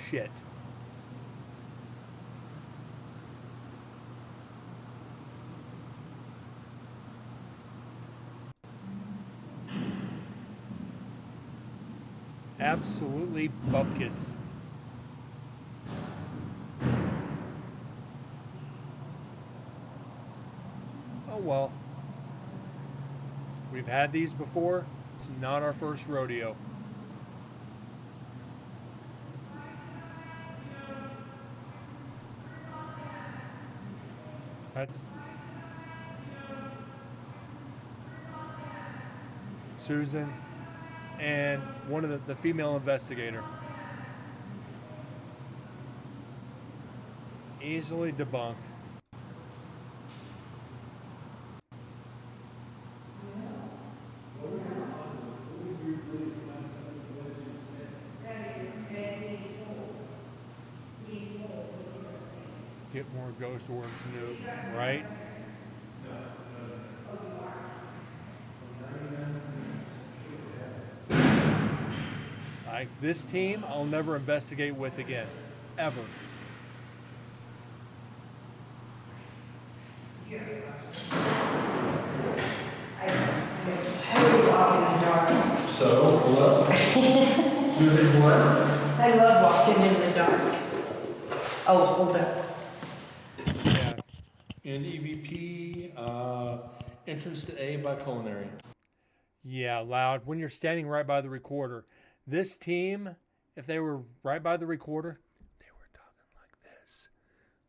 Shit. Absolutely bupkis. Oh well. We've had these before. It's not our first rodeo. That's Susan and one of the female investigator. Easily debunked. Get more ghost orbs, noob, right? Like this team, I'll never investigate with again, ever. I always walk in the dark. So, hold up. Susan, what? I love walking in the dark. Oh, hold up. Yeah. In EVP, entrance to A by culinary. Yeah, loud. When you're standing right by the recorder. This team, if they were right by the recorder, they were talking like this.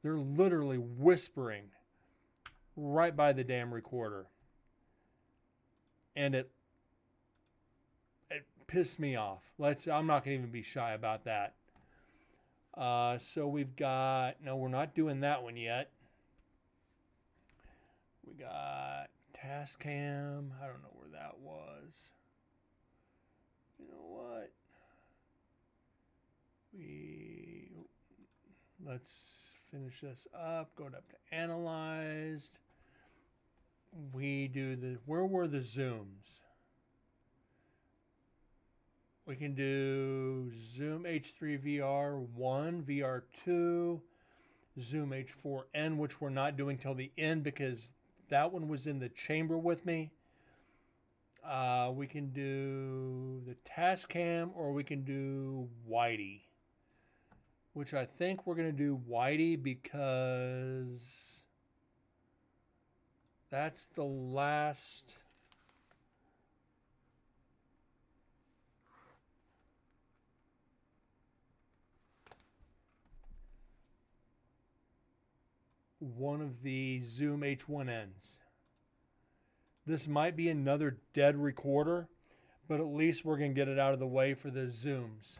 They're literally whispering right by the damn recorder. And it pissed me off. I'm not going to even be shy about that. So we've got, no, we're not doing that one yet. We got Tascam. I don't know where that was. You know what? Let's finish this up. Go up to analyzed. We do where were the zooms? We can do Zoom H3 VR1, VR2, Zoom H4n, which we're not doing till the end because that one was in the chamber with me. We can do the Tascam or we can do Whitey, which I think we're going to do Whitey because that's the last. One of the Zoom H1Ns. This might be another dead recorder, but at least we're going to get it out of the way for the Zooms.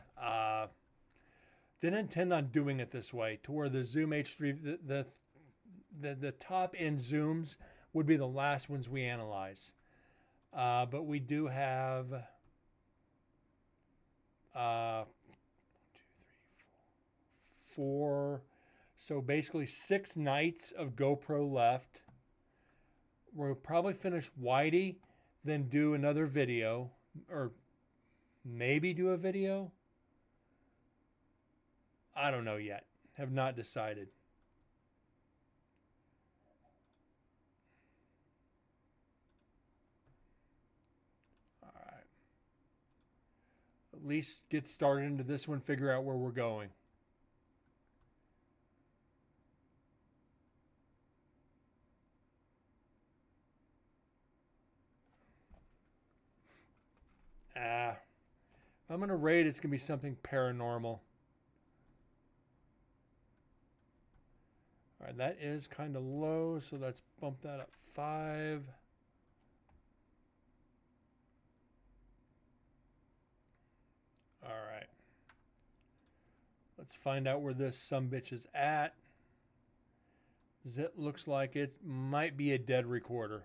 Didn't intend on doing it this way, to where the Zoom H3, the top end Zooms would be the last ones we analyze. But we do have 4, so basically 6 nights of GoPro left. We'll probably finish Whitey, then do another video, or maybe do a video. I don't know yet. Have not decided. All right. At least get started into this one, figure out where we're going. If I'm going to rate, it's going to be something paranormal. All right, that is kind of low, so let's bump that up 5. Let's find out where this sumbitch is at. It looks like it might be a dead recorder.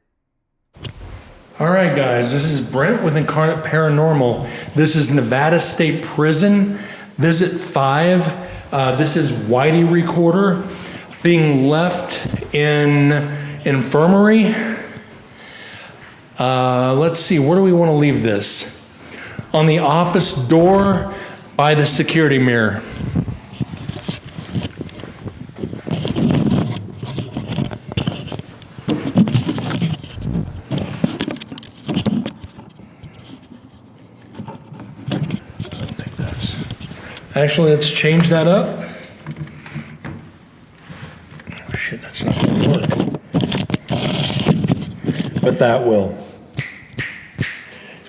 All right, guys, this is Brent with Incarnate Paranormal. This is Nevada State Prison, Visit 5. This is Whitey Recorder being left in infirmary. Let's see, where do we want to leave this? On the office door by the security mirror. Actually, let's change that up. Oh, shit, that's not going to work. But that will.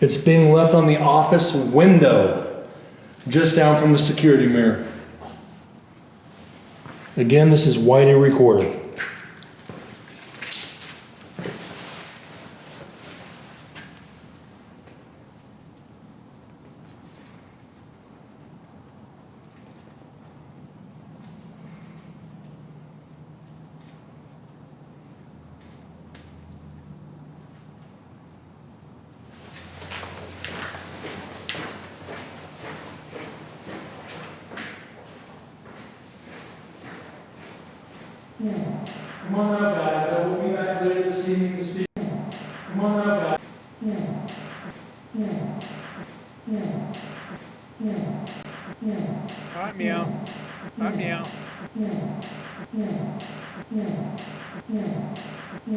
It's being left on the office window, just down from the security mirror. Again, this is Whitey Recorder. Come on up, guys. I will be back later this evening to speak. Come on up, guys. All right, meow. All right, meow.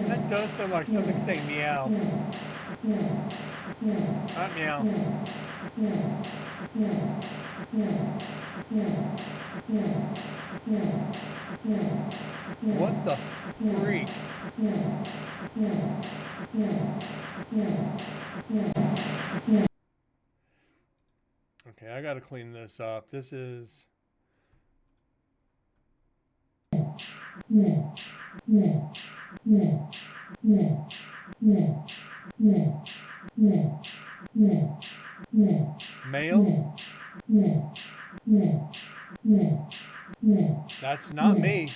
That does sound like something saying meow. All right, meow. What the freak? Okay, I gotta clean this up. This is... Male? That's not me.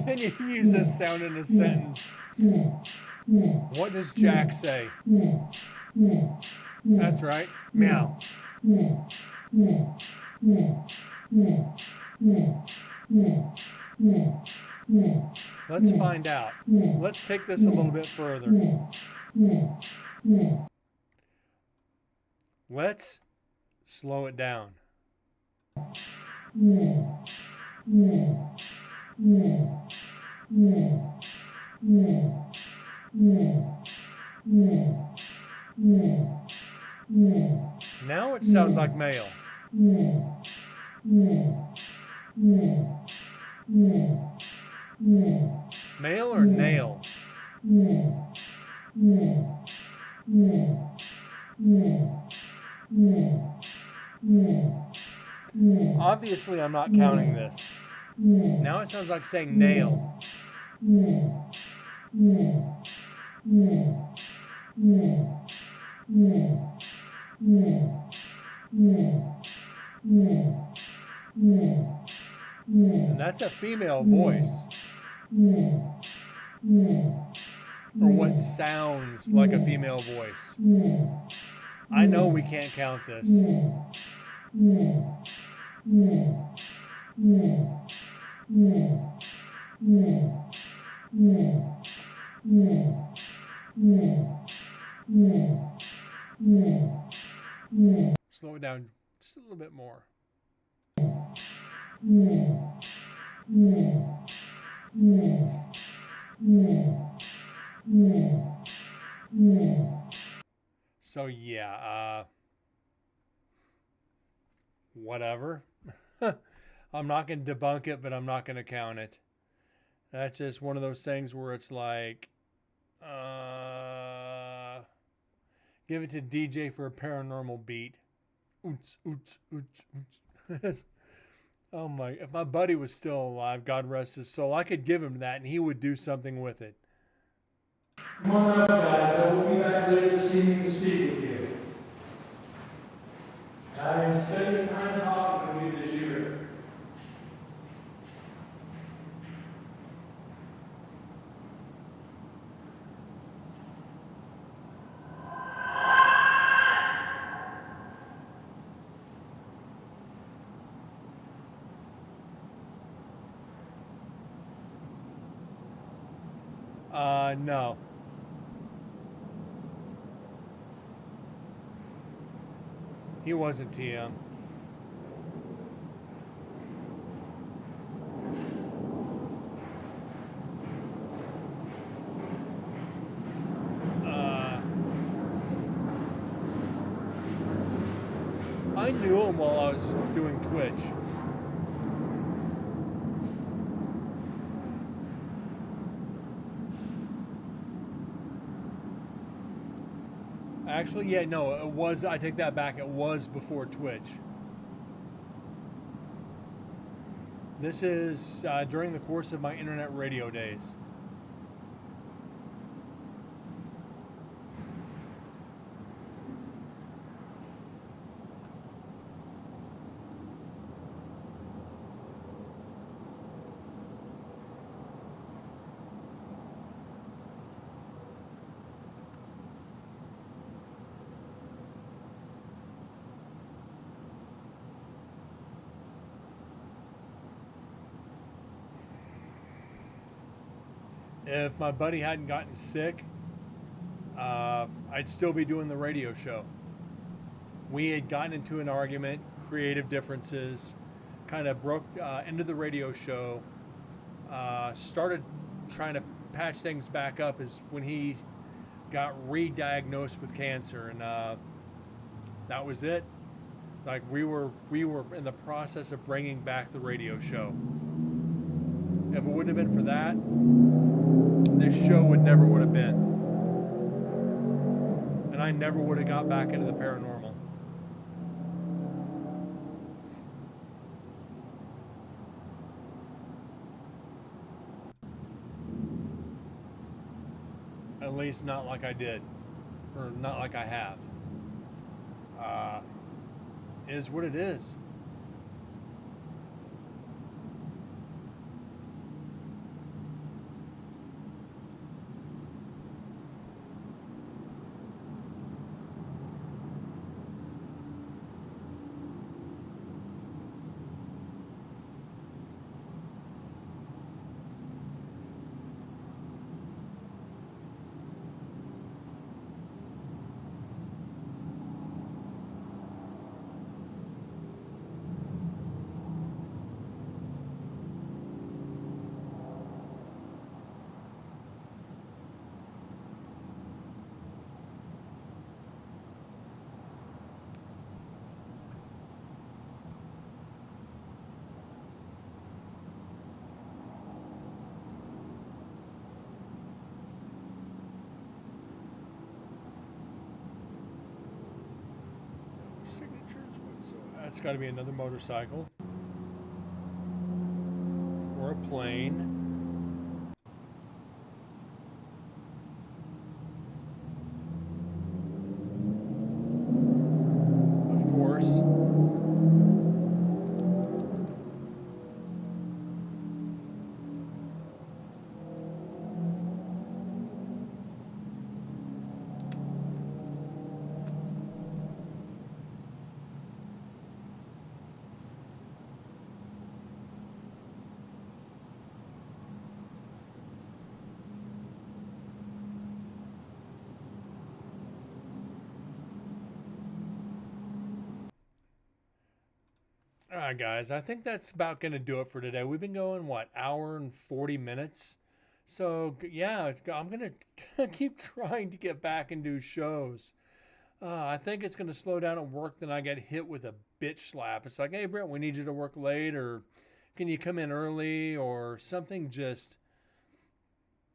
Can you use this sound in a sentence? What does Jack say? That's right. Meow. Let's find out. Let's take this a little bit further. Let's slow it down. Now it sounds like male. Male or nail? Obviously, I'm not counting this. Now it sounds like saying nail. And that's a female voice. Or what sounds like a female voice. I know we can't count this. Slow it down just a little bit more. So yeah, whatever. I'm not going to debunk it, but I'm not going to count it. That's just one of those things where it's like, Give it to DJ for a paranormal beat. Oots, oots, oots, oots. Oh my, if my buddy was still alive, God rest his soul, I could give him that and he would do something with it. Come on up, guys. I will be back later this evening to speak with you. I am spending time talking with you this year. No. He wasn't TM. I knew him while I was doing Twitch. Actually, yeah, no, it was, I take that back, it was before Twitch. This is during the course of my internet radio days. If my buddy hadn't gotten sick, I'd still be doing the radio show. We had gotten into an argument, creative differences, kind of broke, ended the radio show, started trying to patch things back up is when he got re-diagnosed with cancer, and that was it. Like we were in the process of bringing back the radio show. If it wouldn't have been for that, this show never would have been. And I never would have got back into the paranormal. At least not like I did. Or not like I have. It is what it is. That's got to be another motorcycle or a plane. Of course. All right, guys, I think that's about going to do it for today. We've been going, what, hour and 40 minutes? So, yeah, I'm going to keep trying to get back and do shows. I think it's going to slow down at work, then I get hit with a bitch slap. It's like, hey, Brent, we need you to work late, or can you come in early, or something just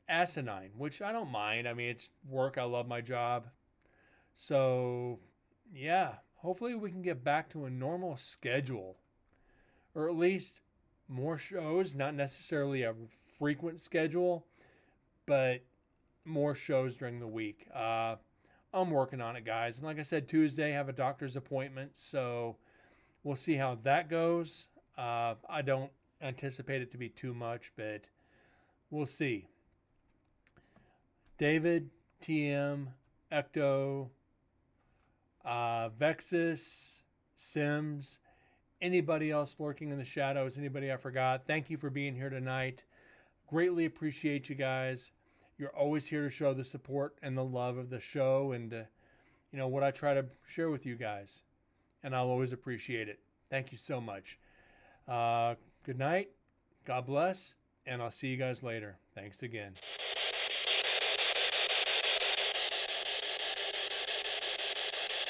asinine, which I don't mind. I mean, it's work. I love my job. So, yeah, hopefully we can get back to a normal schedule, or at least more shows, not necessarily a frequent schedule, but more shows during the week. I'm working on it, guys. And like I said, Tuesday, I have a doctor's appointment, so we'll see how that goes. I don't anticipate it to be too much, but we'll see. David, TM, Ecto, Vexus, Sims, anybody else lurking in the shadows, anybody I forgot, thank you for being here tonight. Greatly appreciate you guys. You're always here to show the support and the love of the show and, what I try to share with you guys. And I'll always appreciate it. Thank you so much. Good night. God bless. And I'll see you guys later. Thanks again.